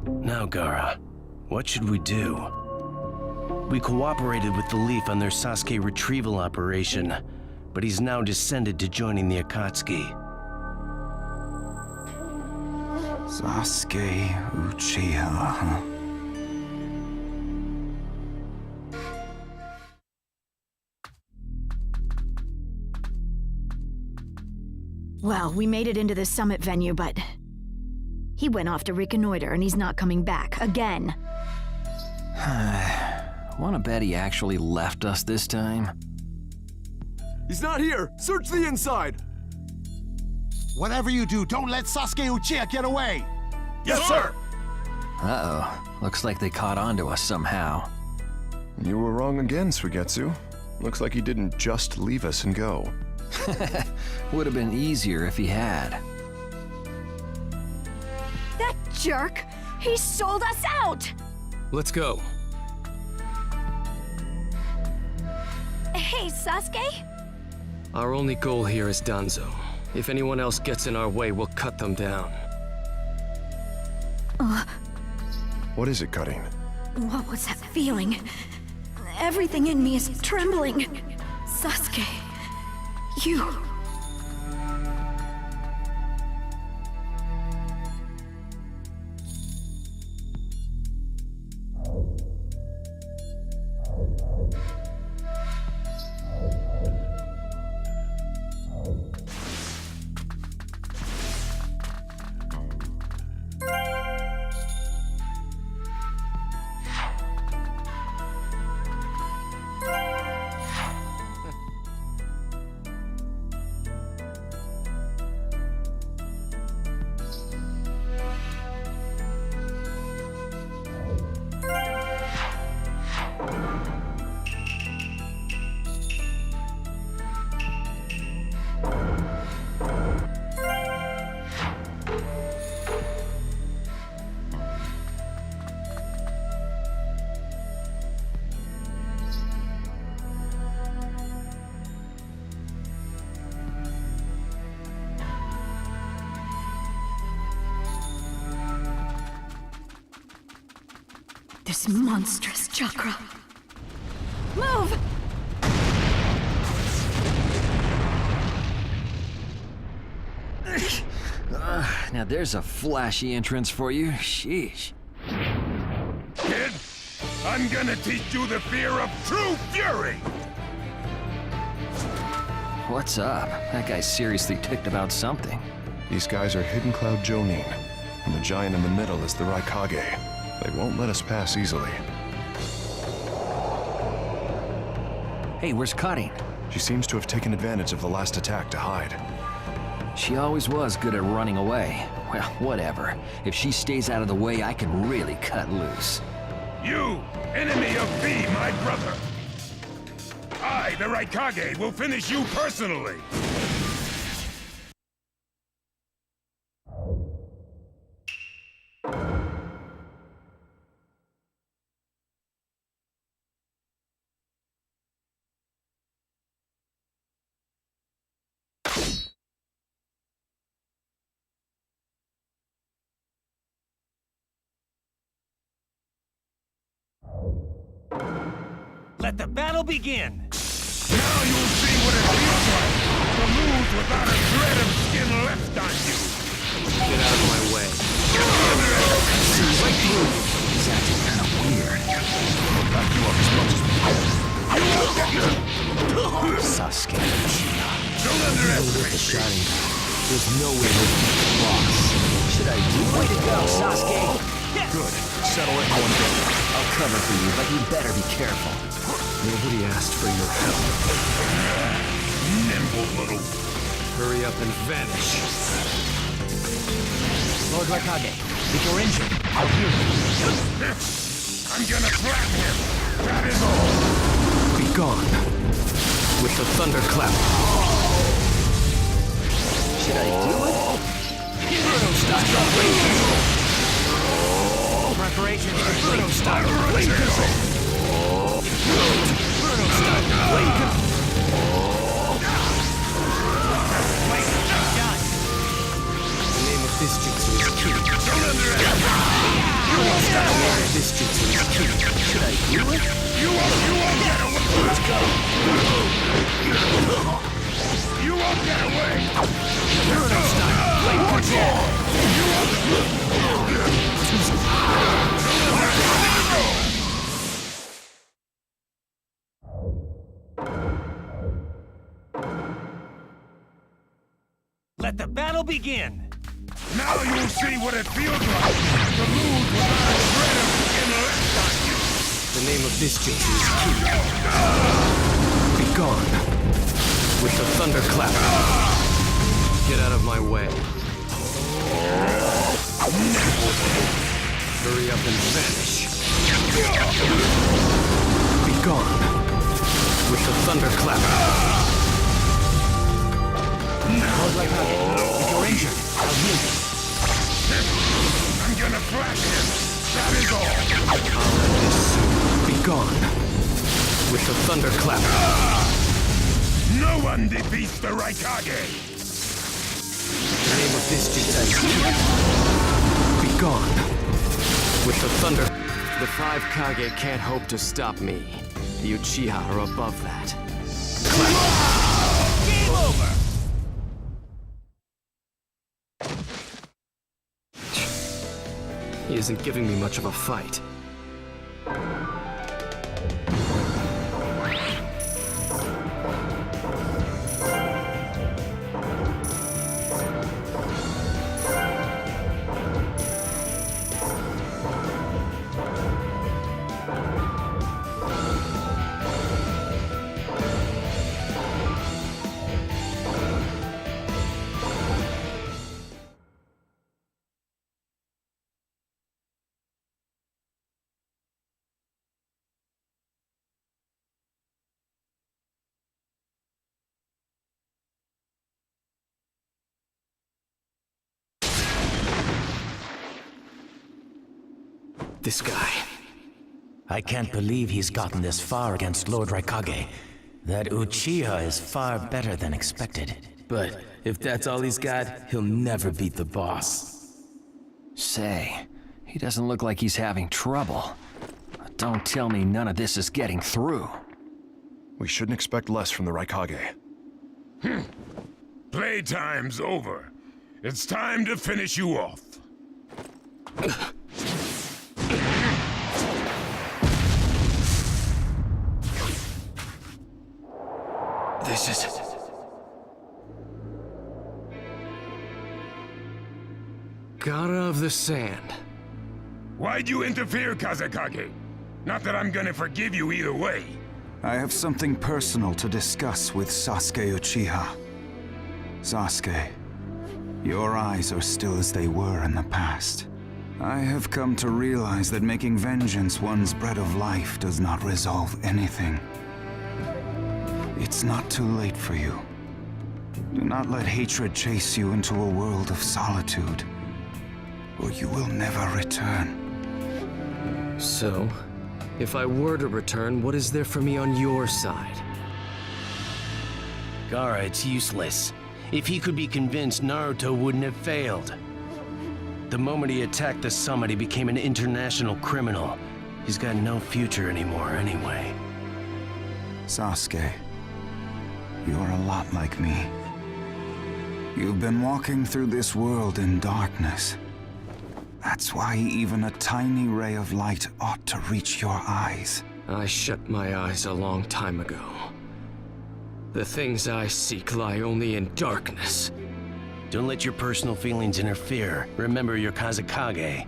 Now, Gaara, what should we do? We cooperated with the Leaf on their Sasuke retrieval operation, but he's now descended to joining the Akatsuki. Sasuke Uchiha, huh? Well, we made it into the summit venue, but he went off to reconnoiter and he's not coming back again. Wanna bet he actually left us this time? He's not here! Search the inside! Whatever you do, don't let Sasuke Uchiha get away! Yes, sir! Uh-oh. Looks like they caught on to us somehow. You were wrong again, Suigetsu. Looks like he didn't just leave us and go. Would have been easier if he had. That jerk! He sold us out! Let's go. Hey, Sasuke? Our only goal here is Danzo. If anyone else gets in our way, we'll cut them down. What is it, Cutting? What was that feeling? Everything in me is trembling. Sasuke, you... This monstrous chakra. Move! Now there's a flashy entrance for you. Sheesh. Kid, I'm gonna teach you the fear of true fury! What's up? That guy's seriously ticked about something. These guys are Hidden Cloud Jonin, and the giant in the middle is the Raikage. They won't let us pass easily. Hey, where's Cutting? She seems to have taken advantage of the last attack to hide. She always was good at running away. Well, whatever. If she stays out of the way, I can really cut loose. You, enemy of V, my brother! I, the Raikage, will finish you personally! Let the battle begin! Now you'll see what it feels like to lose without a shred of skin left on you! Get out of my way. See right through you. He's acting kind of weird. Back you up as much as Sasuke. Don't underestimate The me! shouting. The's no way he'll beat the boss. Should I do it? Way to go, Sasuke! Good. Settle it in one go. I'll cover for you, but you better be careful. Nobody asked for your help. Nimble little... Hurry up and vanish. Lord Raikage, if you're injured, I'll heal you. I'm gonna flatten him! That is all! Be gone. With the thunderclap. Should I do it? Preparations for Bruno style. Bruno style. The name of this jutsu is Ki. Don't underestimate! The name of this jutsu is Ki. Should I do it? You won't get away! Let's go! You won't get away! Bruno style. Blade control. Let the battle begin! Now you'll see what it feels like to lose without a shred of skin left on you! The name of this jutsu is Ki. Be gone. With the thunderclap. Get out of my way. Hurry up and vanish. Be gone. With the thunderclap. Lord Raikage, if you're injured, I'll heal you. I'm gonna flash him! That is all! I'll end this soon. Be gone. With the thunderclap. No one defeats the Raikage! this jutsu. Be gone. With the thunder... The 5 Kage can't hope to stop me. The Uchiha are above that. Game over! He isn't giving me much of a fight. This guy. I can't believe he's gotten this far against Lord Raikage. That Uchiha is far better than expected. But if that's all he's got, he'll never beat the boss. Say, he doesn't look like he's having trouble. Don't tell me none of this is getting through. We shouldn't expect less from the Raikage. Playtime's over. It's time to finish you off. This is... Gara of the Sand. Why'd you interfere, Kazekage? Not that I'm gonna forgive you either way. I have something personal to discuss with Sasuke Uchiha. Sasuke, your eyes are still as they were in the past. I have come to realize that making vengeance one's bread of life does not resolve anything. It's not too late for you. Do not let hatred chase you into a world of solitude, or you will never return. So, if I were to return, what is there for me on your side? Gaara, it's useless. If he could be convinced, Naruto wouldn't have failed. The moment he attacked the summit, he became an international criminal. He's got no future anymore anyway. Sasuke, you're a lot like me. You've been walking through this world in darkness. That's why even a tiny ray of light ought to reach your eyes. I shut my eyes a long time ago. The things I seek lie only in darkness. Don't let your personal feelings interfere. Remember, you're Kazekage.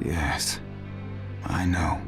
Yes, I know.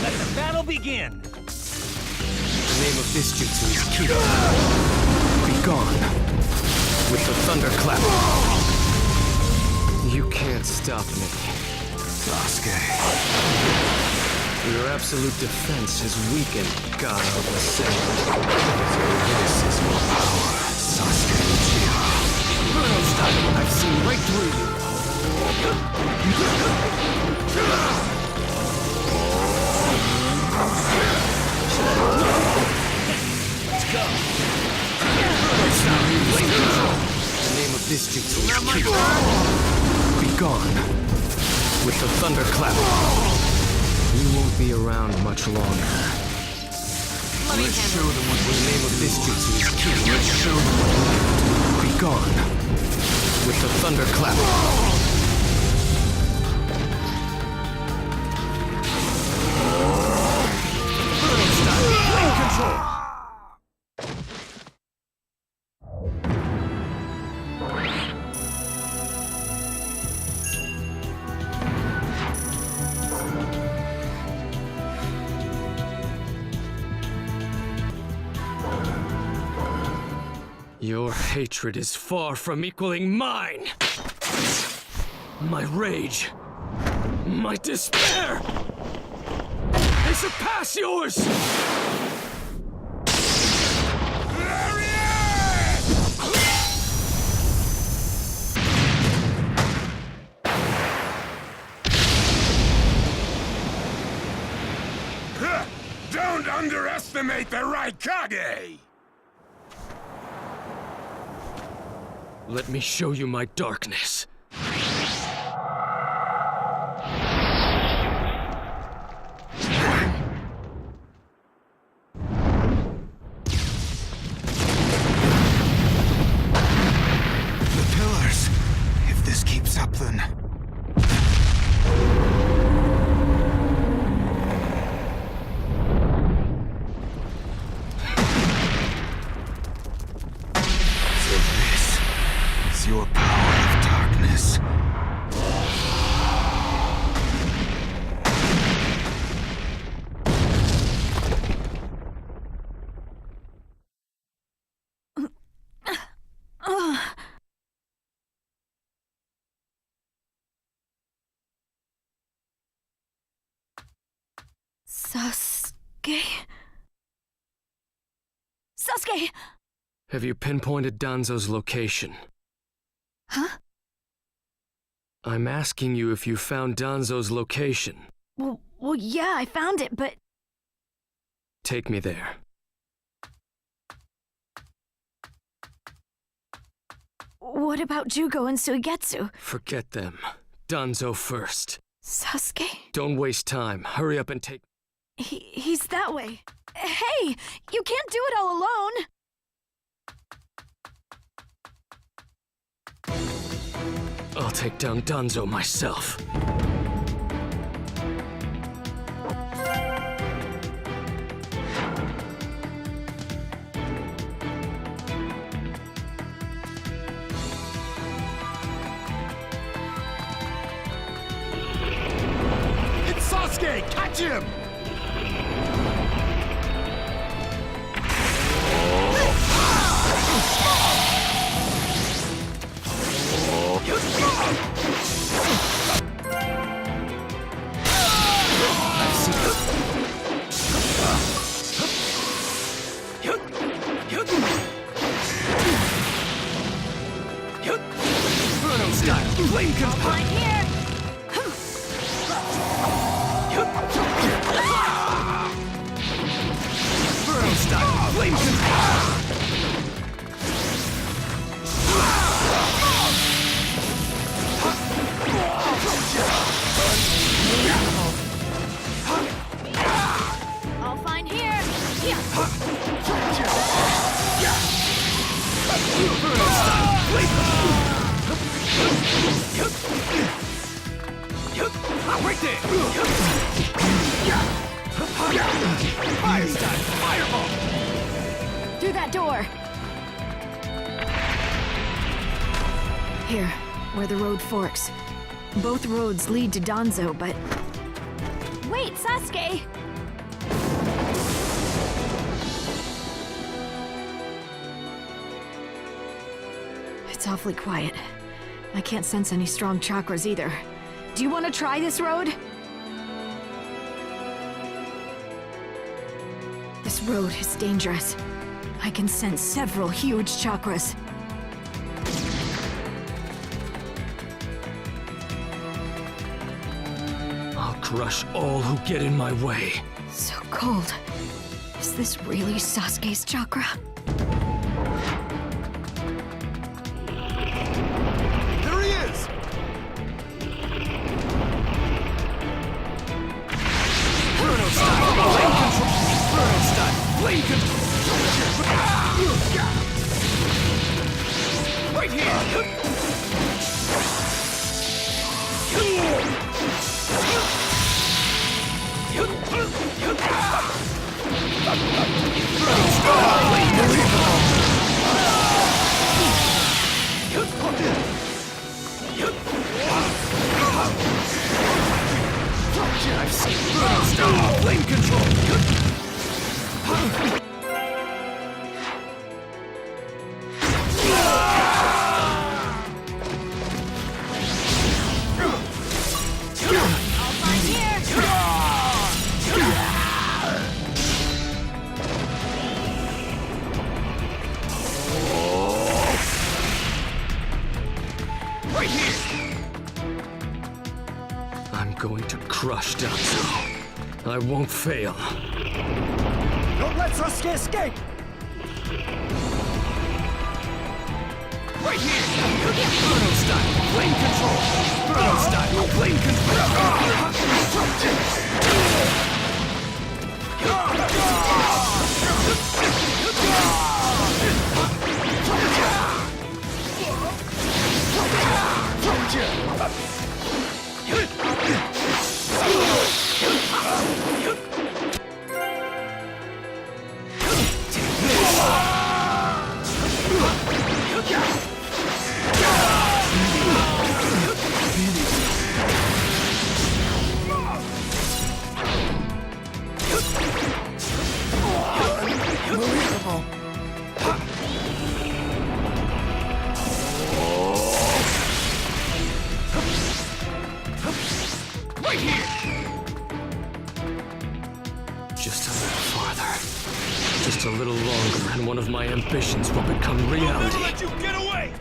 Let the battle begin! The name of this jutsu is Kido. Be gone. With the thunderclap. You can't stop me. Sasuke. Your absolute defense has weakened, God of the Sand. So this is your power, Sasuke Uchiha. Bruno style, I've seen right through you. Let's go! The name of this jutsu is Kido. Be gone. With the thunderclap. You won't be around much longer. Let's show them what the name of this jutsu is Kido. Let's show them what we can do. Be gone. With the thunderclap. Bruno style. Flame control. Your hatred is far from equaling mine! My rage, my despair, they surpass yours! Don't underestimate the Raikage! Let me show you my darkness. The pillars. If this keeps up, then... Your power of darkness. Sasuke? Sasuke! Have you pinpointed Danzo's location? Huh? I'm asking you if you found Danzo's location. Well, yeah, I found it, but... Take me there. What about Jugo and Suigetsu? Forget them. Danzo first. Sasuke? Don't waste time. Hurry up and take... He's that way. Hey! You can't do it all alone! I'll take down Danzo myself. It's Sasuke! Catch him! Inferno style, flame control. Right here! Inferno style, flame control. I'll find here! Inferno style, flame control. Right there! Fire style, fireball! Through that door! Here, where the road forks. Both roads lead to Danzo, but... Wait, Sasuke! It's awfully quiet. I can't sense any strong chakras either. Do you want to try this road? This road is dangerous. I can sense several huge chakras. I'll crush all who get in my way. So cold. Is this really Sasuke's chakra? There he is! Inferno style, flame control. Inferno style, flame control. Right here. Inferno style, flame control. I've seen Inferno style, flame control. crush, Danzo. I won't fail. Don't let Sasuke escape! Right here! Bruno style, flame control! Bruno style, flame Right here! Just a little farther. Just a little longer, and one of my ambitions will become reality. Let you get away!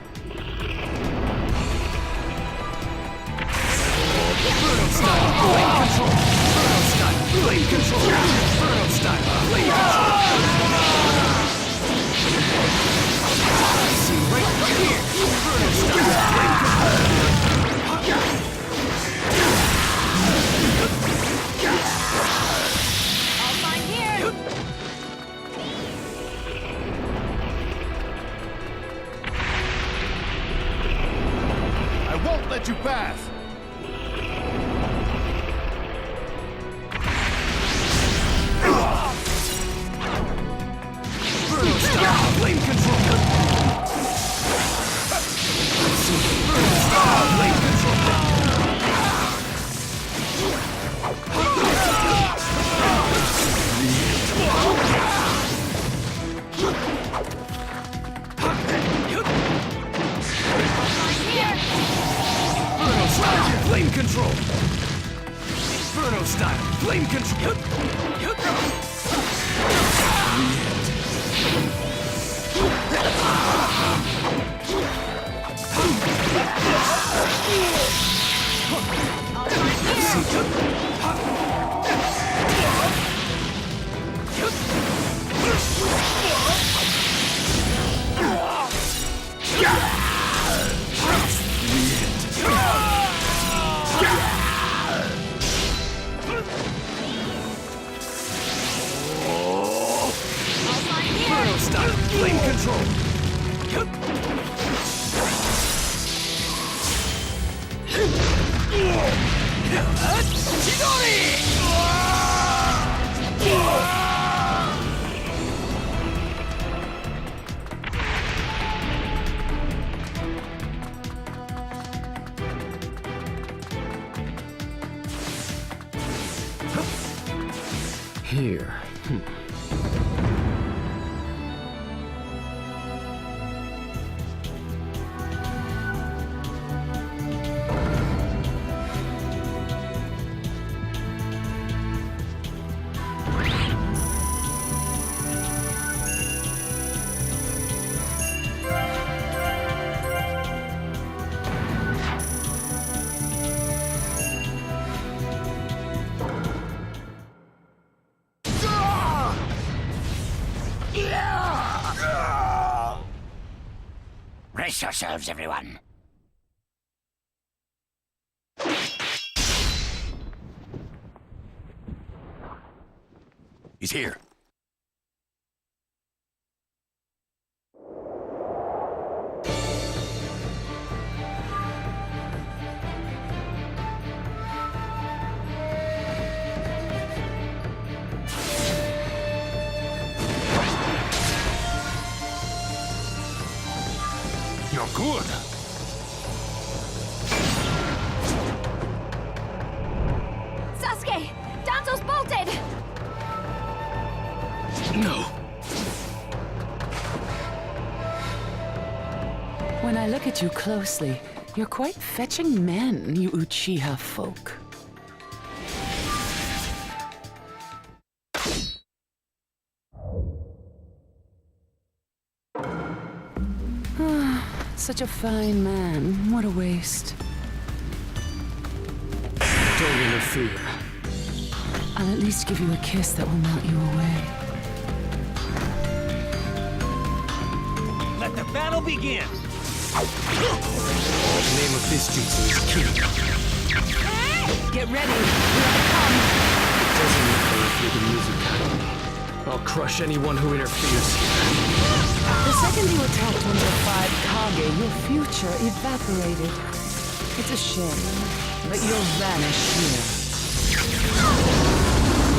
Bruno style, flame control! Bruno style, flame control! Bruno style, flame control! See, right here! Bruno style, flame control! All fine here. I won't let you pass! Bruno style, flame control! Bruno style, flame control! Bruno style, flame control! Bruno style, flame control! Bruno style, flame control! Here. Brace yourselves, everyone. He's here. You're good. Sasuke! Danzo's bolted! No. When I look at you closely, you're quite fetching men, you Uchiha folk. Such a fine man. What a waste. Don't interfere. I'll at least give you a kiss that will melt you away. Let the battle begin! The name of this jutsu is Ki. Get ready. Here I come. It doesn't matter if you're the Mizukage. I'll crush anyone who interferes. The second you attacked one of the 5 Kage, your future evaporated. It's a shame, but you'll vanish here.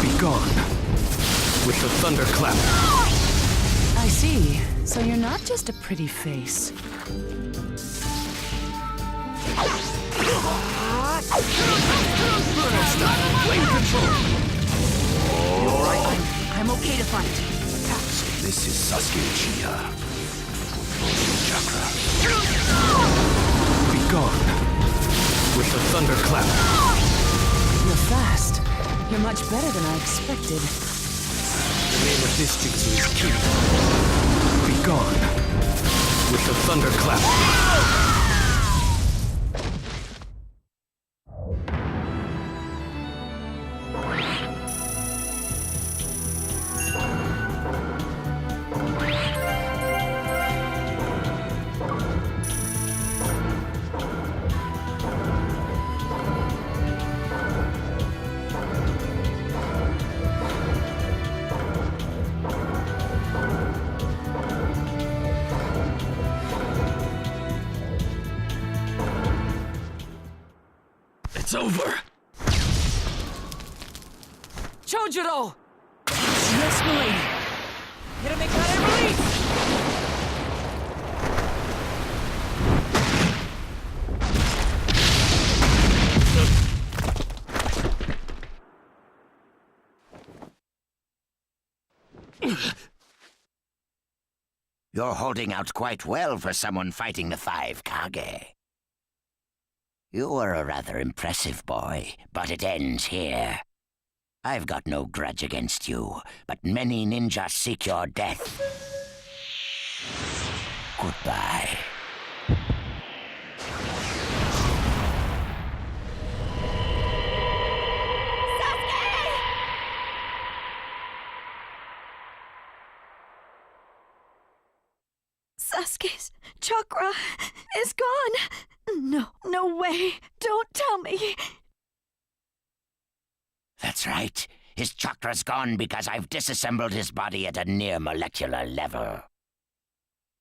Be gone. With the thunderclap. I see. So you're not just a pretty face. Flame control! You alright? I'm okay to fight. So this is Sasuke Uchiha. Chakra. Be gone. With the thunderclap. You're fast. You're much better than I expected. The name of this jutsu is Ki. Be gone. With the thunderclap. It's over! Chojuro! Yes, milady. Hit make that release! You're holding out quite well for someone fighting the 5 Kage. You were a rather impressive boy, but it ends here. I've got no grudge against you, but many ninjas seek your death. Goodbye. Sasuke's chakra is gone. No way. Don't tell me. That's right. His chakra's gone because I've disassembled his body at a near molecular level.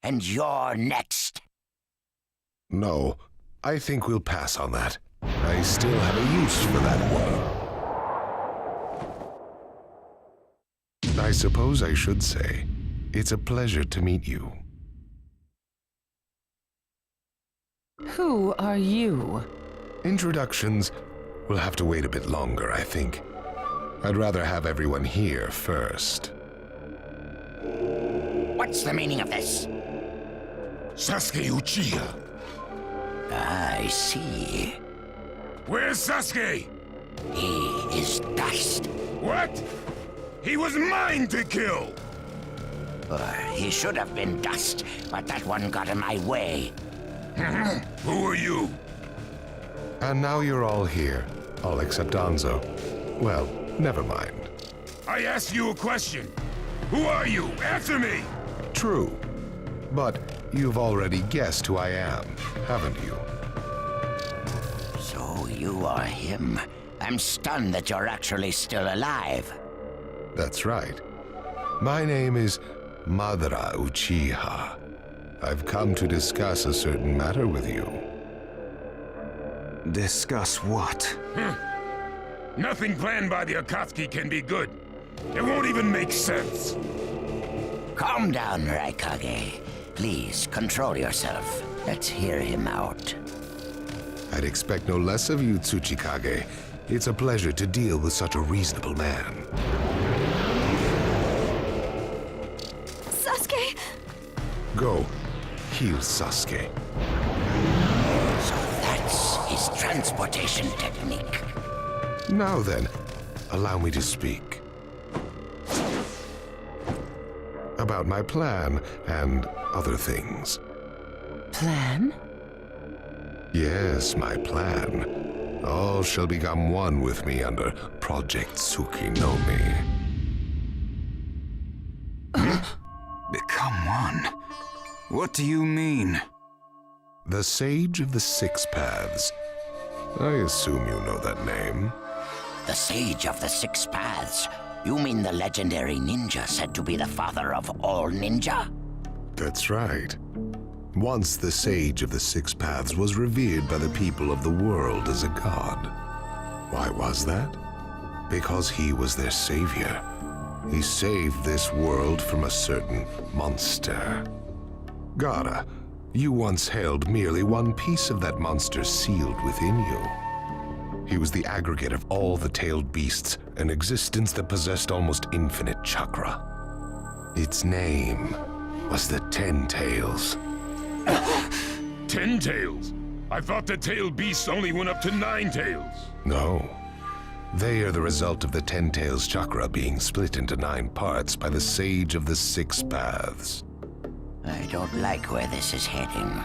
And you're next. No, I think we'll pass on that. I still have a use for that one. I suppose I should say, it's a pleasure to meet you. Who are you? Introductions will have to wait a bit longer, I think. I'd rather have everyone here first. What's the meaning of this? Sasuke Uchiha. I see. Where's Sasuke? He is dust. What? He was mine to kill! He should have been dust, but that one got in my way. Who are you? And now you're all here, all except Danzo. Well, never mind. I asked you a question. Who are you? Answer me! True. But you've already guessed who I am, haven't you? So you are him. I'm stunned that you're actually still alive. That's right. My name is Madara Uchiha. I've come to discuss a certain matter with you. Discuss what? Nothing planned by the Akatsuki can be good. It won't even make sense. Calm down, Raikage. Please, control yourself. Let's hear him out. I'd expect no less of you, Tsuchikage. It's a pleasure to deal with such a reasonable man. Sasuke! Go. Heal Sasuke. So that's his transportation technique. Now then, allow me to speak. About my plan and other things. Plan? Yes, my plan. All shall become one with me under Project Tsukinomi. Become one? What do you mean? The Sage of the Six Paths. I assume you know that name. The Sage of the Six Paths? You mean the legendary ninja said to be the father of all ninja? That's right. Once the Sage of the Six Paths was revered by the people of the world as a god. Why was that? Because he was their savior. He saved this world from a certain monster. Gara, you once held merely one piece of that monster sealed within you. He was the aggregate of all the tailed beasts, an existence that possessed almost infinite chakra. Its name was the Ten Tails. 10 tails? I thought the tailed beasts only went up to 9 tails. No. They are the result of the Ten Tails chakra being split into 9 parts by the Sage of the Six Paths. I don't like where this is heading.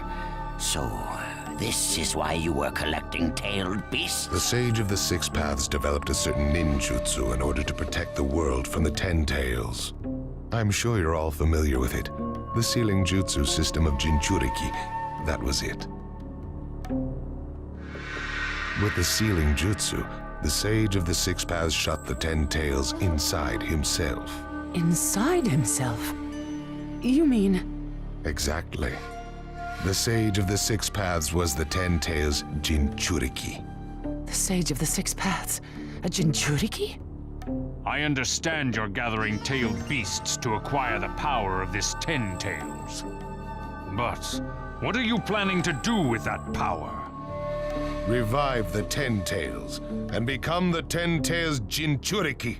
So, this is why you were collecting tailed beasts? The Sage of the Six Paths developed a certain ninjutsu in order to protect the world from the Ten Tails. I'm sure you're all familiar with it. The sealing jutsu system of Jinchuriki. That was it. With the sealing jutsu, the Sage of the Six Paths shut the Ten Tails inside himself. Inside himself? You mean... Exactly. The Sage of the Six Paths was the Ten Tails Jinchuriki. The Sage of the Six Paths? A Jinchuriki? I understand you're gathering tailed beasts to acquire the power of this Ten Tails. But what are you planning to do with that power? Revive the Ten Tails and become the Ten Tails Jinchuriki.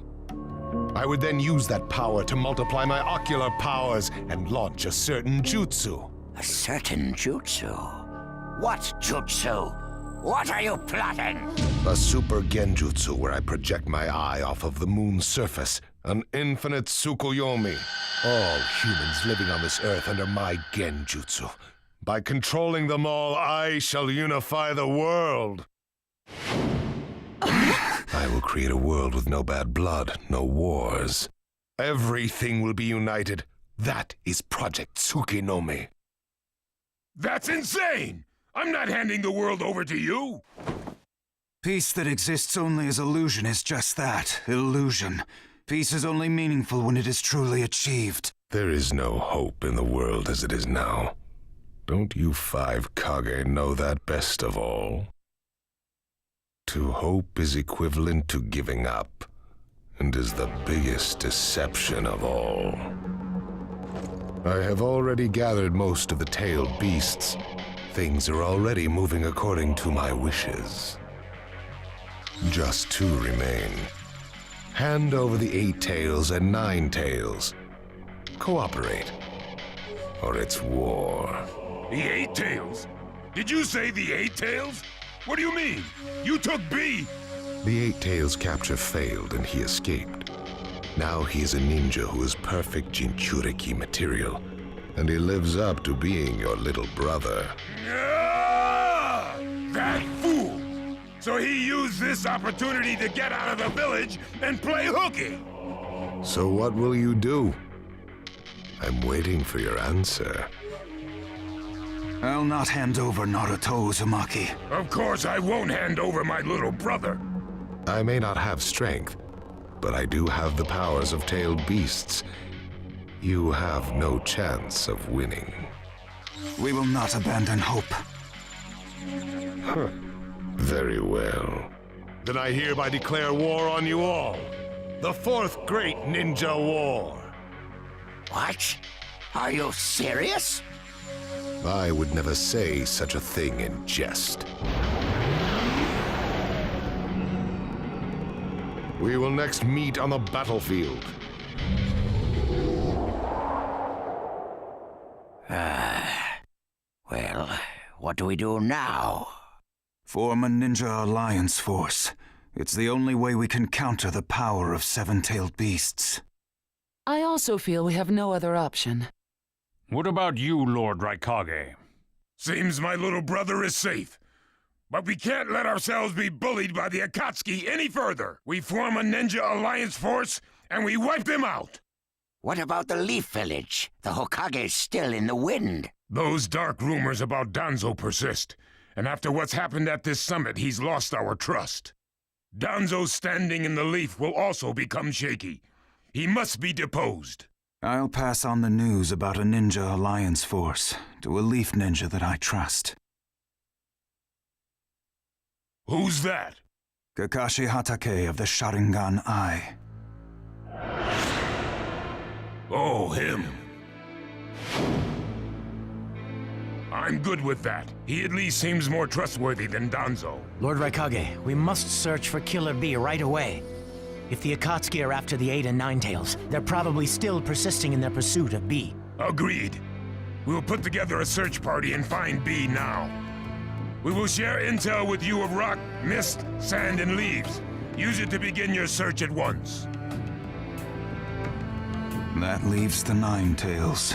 I would then use that power to multiply my ocular powers and launch a certain jutsu. A certain jutsu? What jutsu? What are you plotting? A super genjutsu where I project my eye off of the moon's surface. An infinite Tsukuyomi. All humans living on this earth under my genjutsu. By controlling them all, I shall unify the world. I will create a world with no bad blood, no wars. Everything will be united. That is Project Tsukinomi. That's insane! I'm not handing the world over to you! Peace that exists only as illusion is just that, illusion. Peace is only meaningful when it is truly achieved. There is no hope in the world as it is now. Don't you 5 Kage know that best of all? To hope is equivalent to giving up, and is the biggest deception of all. I have already gathered most of the tailed beasts. Things are already moving according to my wishes. Just 2 remain. Hand over the 8 tails and 9 tails. Cooperate, or it's war. The 8 tails? Did you say the 8 tails? What do you mean? You took B! The 8 tails capture failed and he escaped. Now he is a ninja who is perfect Jinchuriki material, and he lives up to being your little brother. Ah! That fool! So he used this opportunity to get out of the village and play hooky! So what will you do? I'm waiting for your answer. I'll not hand over Naruto Uzumaki. Of course I won't hand over my little brother. I may not have strength, but I do have the powers of tailed beasts. You have no chance of winning. We will not abandon hope. Huh. Very well. Then I hereby declare war on you all. The 4th Great Ninja War. What? Are you serious? I would never say such a thing in jest. We will next meet on the battlefield. Well, what do we do now? Form a ninja alliance force. It's the only way we can counter the power of 7-tailed beasts. I also feel we have no other option. What about you, Lord Raikage? Seems my little brother is safe. But we can't let ourselves be bullied by the Akatsuki any further. We form a ninja alliance force, and we wipe them out. What about the Leaf Village? The Hokage's still in the wind. Those dark rumors about Danzo persist, and after what's happened at this summit, he's lost our trust. Danzo's standing in the Leaf will also become shaky. He must be deposed. I'll pass on the news about a ninja alliance force to a Leaf ninja that I trust. Who's that? Kakashi Hatake of the Sharingan Eye. Oh, him. I'm good with that. He at least seems more trustworthy than Danzo. Lord Raikage, we must search for Killer Bee right away. If the Akatsuki are after the 8 and 9 Tails, they're probably still persisting in their pursuit of Bee. Agreed. We'll put together a search party and find Bee now. We will share intel with you of rock, mist, sand, and leaves. Use it to begin your search at once. That leaves the 9 Tails.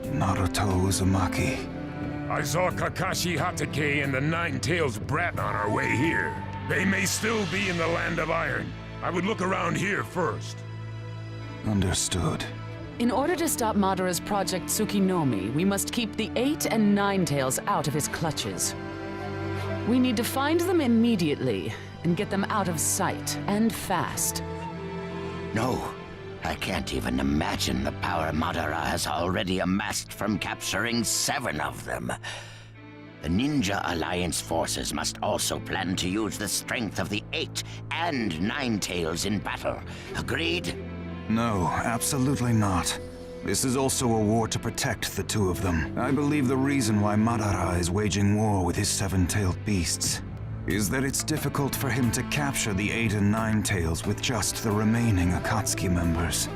Naruto Uzumaki. I saw Kakashi Hatake and the 9 Tails brat on our way here. They may still be in the Land of Iron. I would look around here first. Understood. In order to stop Madara's Project Tsukinomi, we must keep the 8 and 9 Tails out of his clutches. We need to find them immediately and get them out of sight, and fast. No, I can't even imagine the power Madara has already amassed from capturing 7 of them. The Ninja Alliance forces must also plan to use the strength of the 8 and 9 Tails in battle. Agreed? No, absolutely not. This is also a war to protect the 2 of them. I believe the reason why Madara is waging war with his 7-tailed beasts is that it's difficult for him to capture the 8 and 9 Tails with just the remaining Akatsuki members.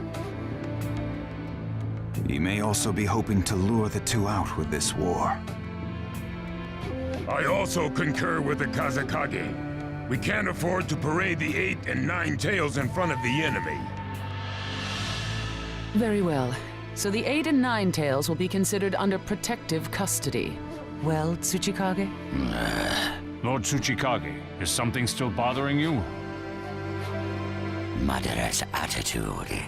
He may also be hoping to lure the 2 out with this war. I also concur with the Kazekage. We can't afford to parade the 8 and 9 Tails in front of the enemy. Very well. So the 8 and 9 Tails will be considered under protective custody. Well, Tsuchikage? Lord Tsuchikage, is something still bothering you? Madara's attitude.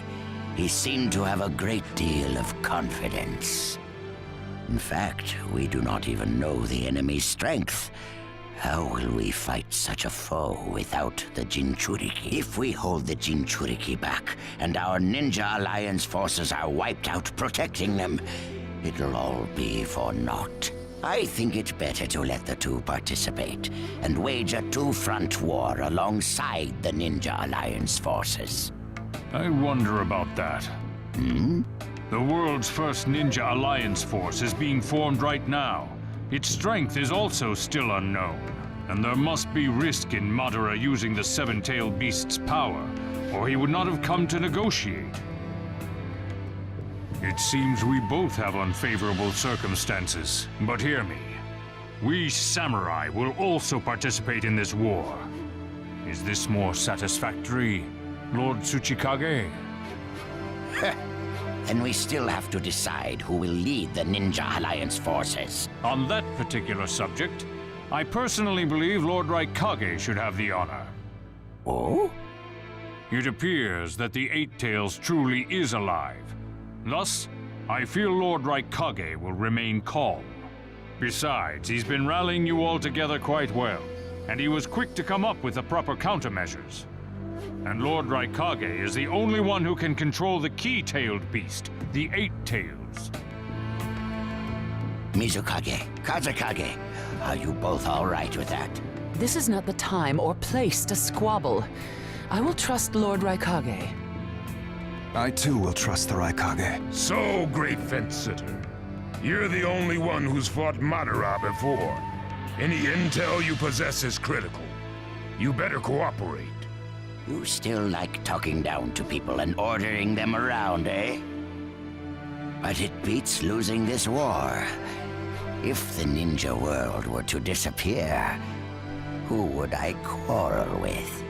He seemed to have a great deal of confidence. In fact, we do not even know the enemy's strength. How will we fight such a foe without the Jinchuriki? If we hold the Jinchuriki back, and our Ninja Alliance forces are wiped out protecting them, it'll all be for naught. I think it better to let the 2 participate, and wage a 2-front war alongside the Ninja Alliance forces. I wonder about that. The world's first Ninja Alliance force is being formed right now. Its strength is also still unknown, and there must be risk in Madara using the 7-tailed beast's power, or he would not have come to negotiate. It seems we both have unfavorable circumstances, but hear me. We samurai will also participate in this war. Is this more satisfactory, Lord Tsuchikage? Then we still have to decide who will lead the Ninja Alliance forces. On that particular subject, I personally believe Lord Raikage should have the honor. Oh? It appears that the 8 Tails truly is alive. Thus, I feel Lord Raikage will remain calm. Besides, he's been rallying you all together quite well, and he was quick to come up with the proper countermeasures. And Lord Raikage is the only one who can control the key-tailed beast, the 8 Tails. Mizukage, Kazekage, are you both all right with that? This is not the time or place to squabble. I will trust Lord Raikage. I too will trust the Raikage. So, great fence-sitter. You're the only one who's fought Madara before. Any intel you possess is critical. You better cooperate. You still like talking down to people and ordering them around, eh? But it beats losing this war. If the ninja world were to disappear, who would I quarrel with?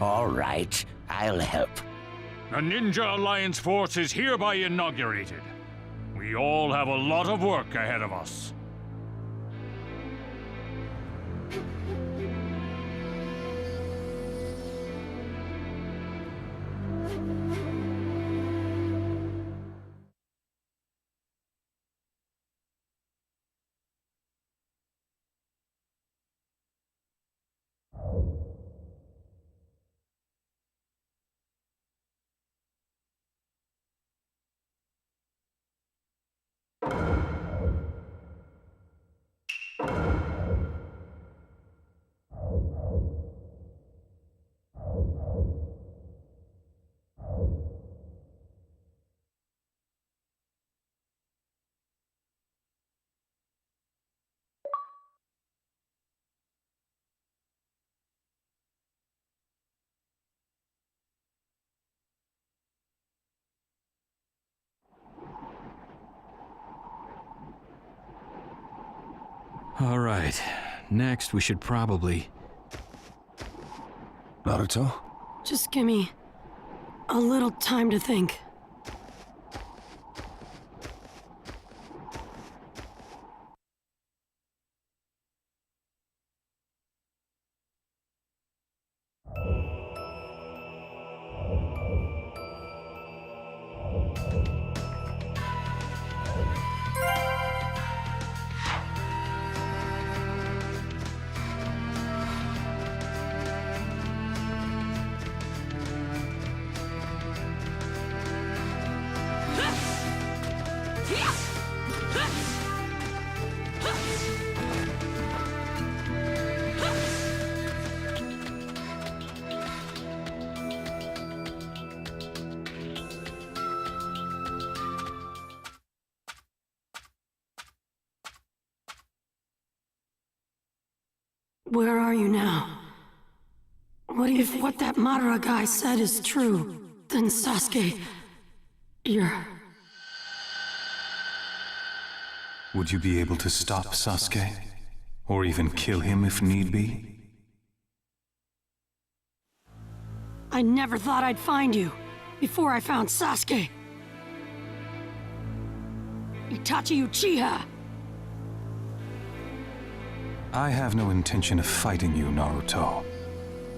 All right, I'll help. The Ninja Alliance force is hereby inaugurated. We all have a lot of work ahead of us. All right. Next, we should probably... Naruto? Just give me a little time to think. Where are you now? If what that Madara guy said is true, then Sasuke, you're... Would you be able to stop Sasuke? Or even kill him if need be? I never thought I'd find you before I found Sasuke. Itachi Uchiha. I have no intention of fighting you, Naruto.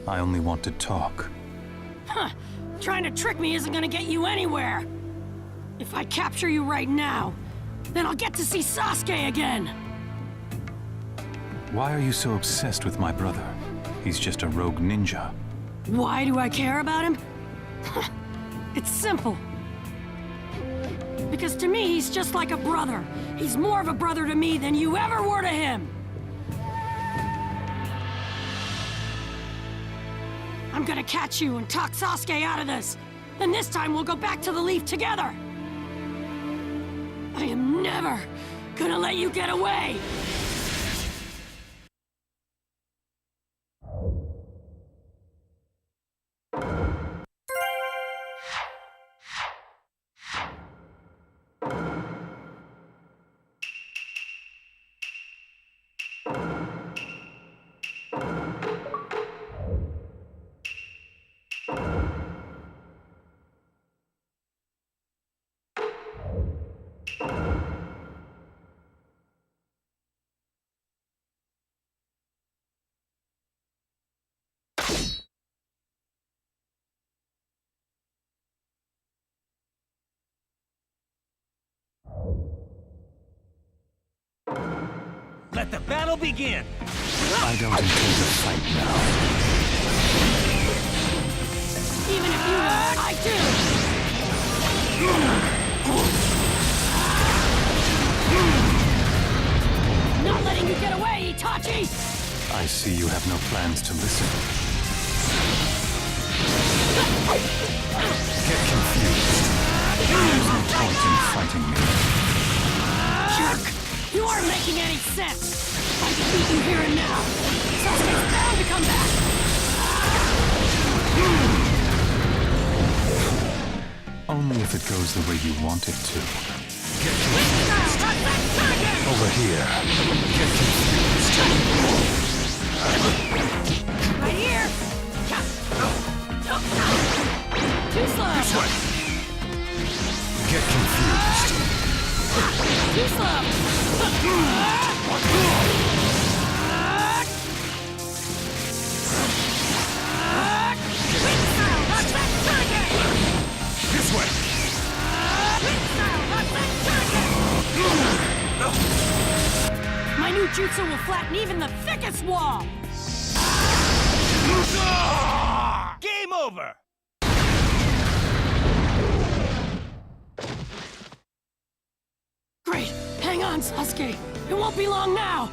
I only want to talk. Huh. Trying to trick me isn't gonna get you anywhere. If I capture you right now, then I'll get to see Sasuke again. Why are you so obsessed with my brother? He's just a rogue ninja. Why do I care about him? It's simple. Because to me, he's just like a brother. He's more of a brother to me than you ever were to him. I'm gonna catch you and talk Sasuke out of this. Then this time we'll go back to the Leaf together. I am never gonna let you get away. Let the battle begin! I don't intend to fight now. Even if you don't, I do! Not letting you get away, Itachi! I see you have no plans to listen. Get confused. There's no point in fighting me. Jerk! You aren't making any sense! I defeat you here and now! Sasuke's bound to come back! Only if it goes the way you want it to. Get confused. Over here. Get confused. Right here! Too slow! This way. Get confused. Too slow! jutsu will flatten even the thickest wall! Game over! Great! Hang on, Sasuke! It won't be long now!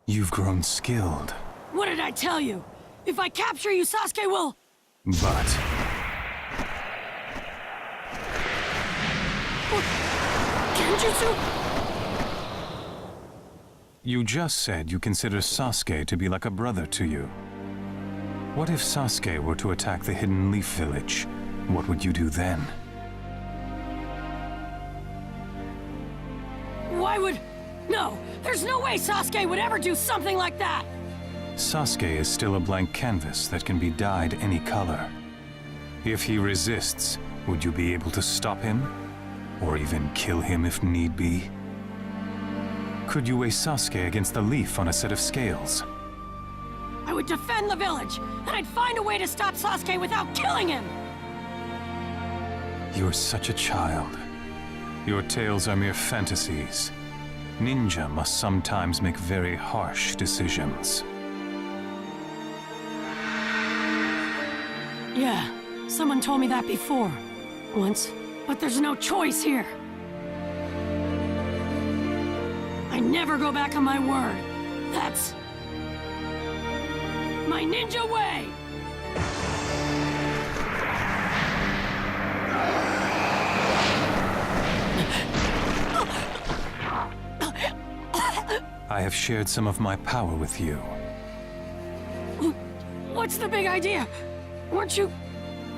You've grown skilled. What did I tell you? If I capture you, Sasuke will... But... Genjutsu? You just said you consider Sasuke to be like a brother to you. What if Sasuke were to attack the Hidden Leaf Village? What would you do then? Why would... No, there's no way Sasuke would ever do something like that! Sasuke is still a blank canvas that can be dyed any color. If he resists, would you be able to stop him? Or even kill him if need be? Could you weigh Sasuke against the leaf on a set of scales? I would defend the village, and I'd find a way to stop Sasuke without killing him! You're such a child. Your tales are mere fantasies. Ninja must sometimes make very harsh decisions. Yeah, someone told me that before. Once. But there's no choice here. I never go back on my word. That's... my ninja way! I have shared some of my power with you. What's the big idea? Weren't you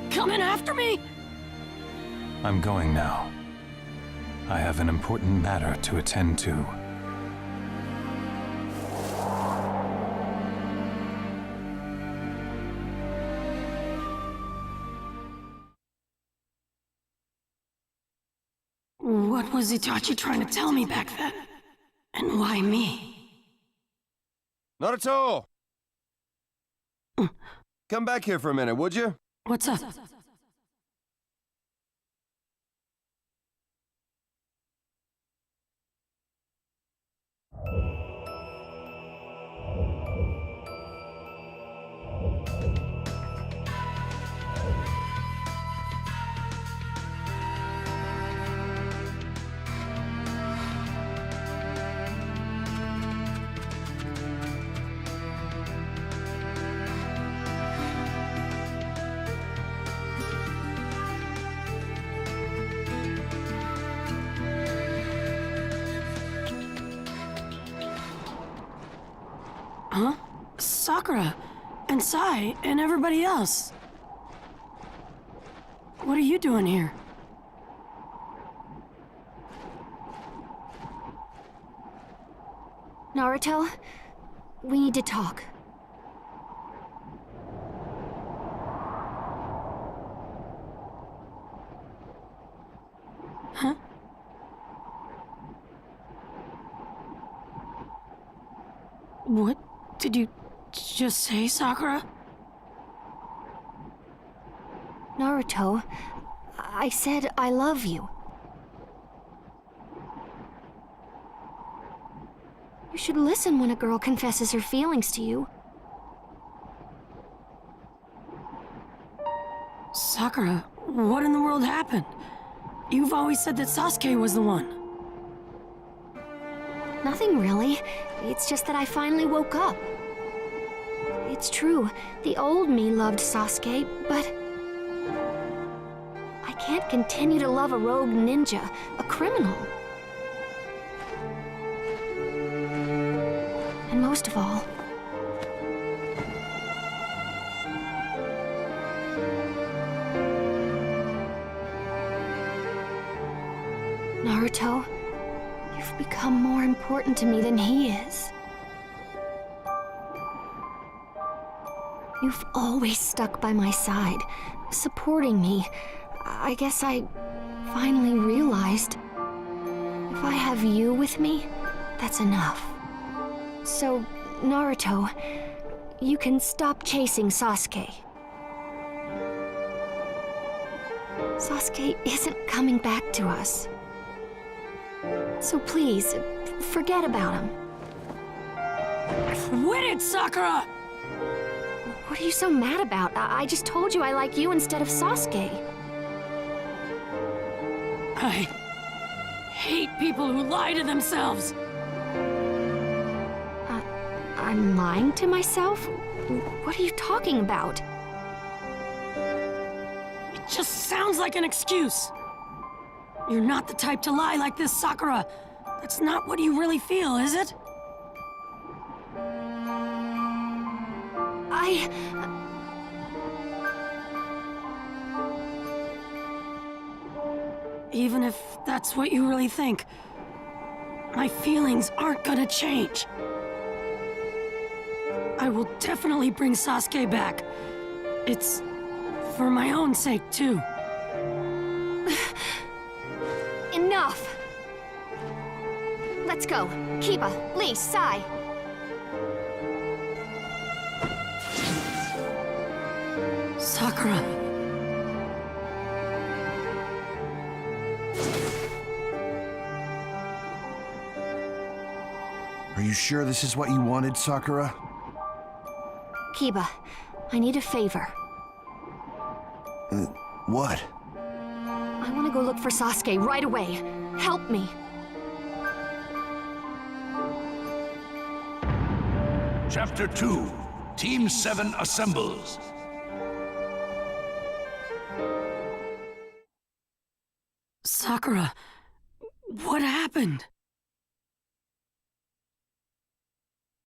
coming after me? I'm going now. I have an important matter to attend to. What was Itachi trying to tell me back then? And why me? Naruto! Come back here for a minute, would you? What's up? Huh? Sakura, and Sai, and everybody else. What are you doing here? Naruto, we need to talk. Huh? What did you just say, Sakura? Naruto, I said I love you. You should listen when a girl confesses her feelings to you. Sakura, what in the world happened? You've always said that Sasuke was the one. Nothing really. It's just that I finally woke up. It's true, the old me loved Sasuke, but... I can't continue to love a rogue ninja, a criminal. And most of all... Naruto. You've become more important to me than he is. You've always stuck by my side, supporting me. I guess I finally realized if I have you with me, that's enough. So, Naruto, you can stop chasing Sasuke. Sasuke isn't coming back to us. So please, forget about him. Quit it, Sakura! What are you so mad about? I just told you I like you instead of Sasuke. I hate people who lie to themselves. I'm lying to myself? What are you talking about? It just sounds like an excuse. You're not the type to lie like this, Sakura. That's not what you really feel, is it? Even if that's what you really think, my feelings aren't gonna change. I will definitely bring Sasuke back. It's for my own sake, too. Enough! Let's go. Kiba, Lee, Sai. Sakura. Are you sure this is what you wanted, Sakura? Kiba, I need a favor. What? I want to go look for Sasuke right away. Help me. Chapter 2. Team 7 assembles. Sakura, what happened?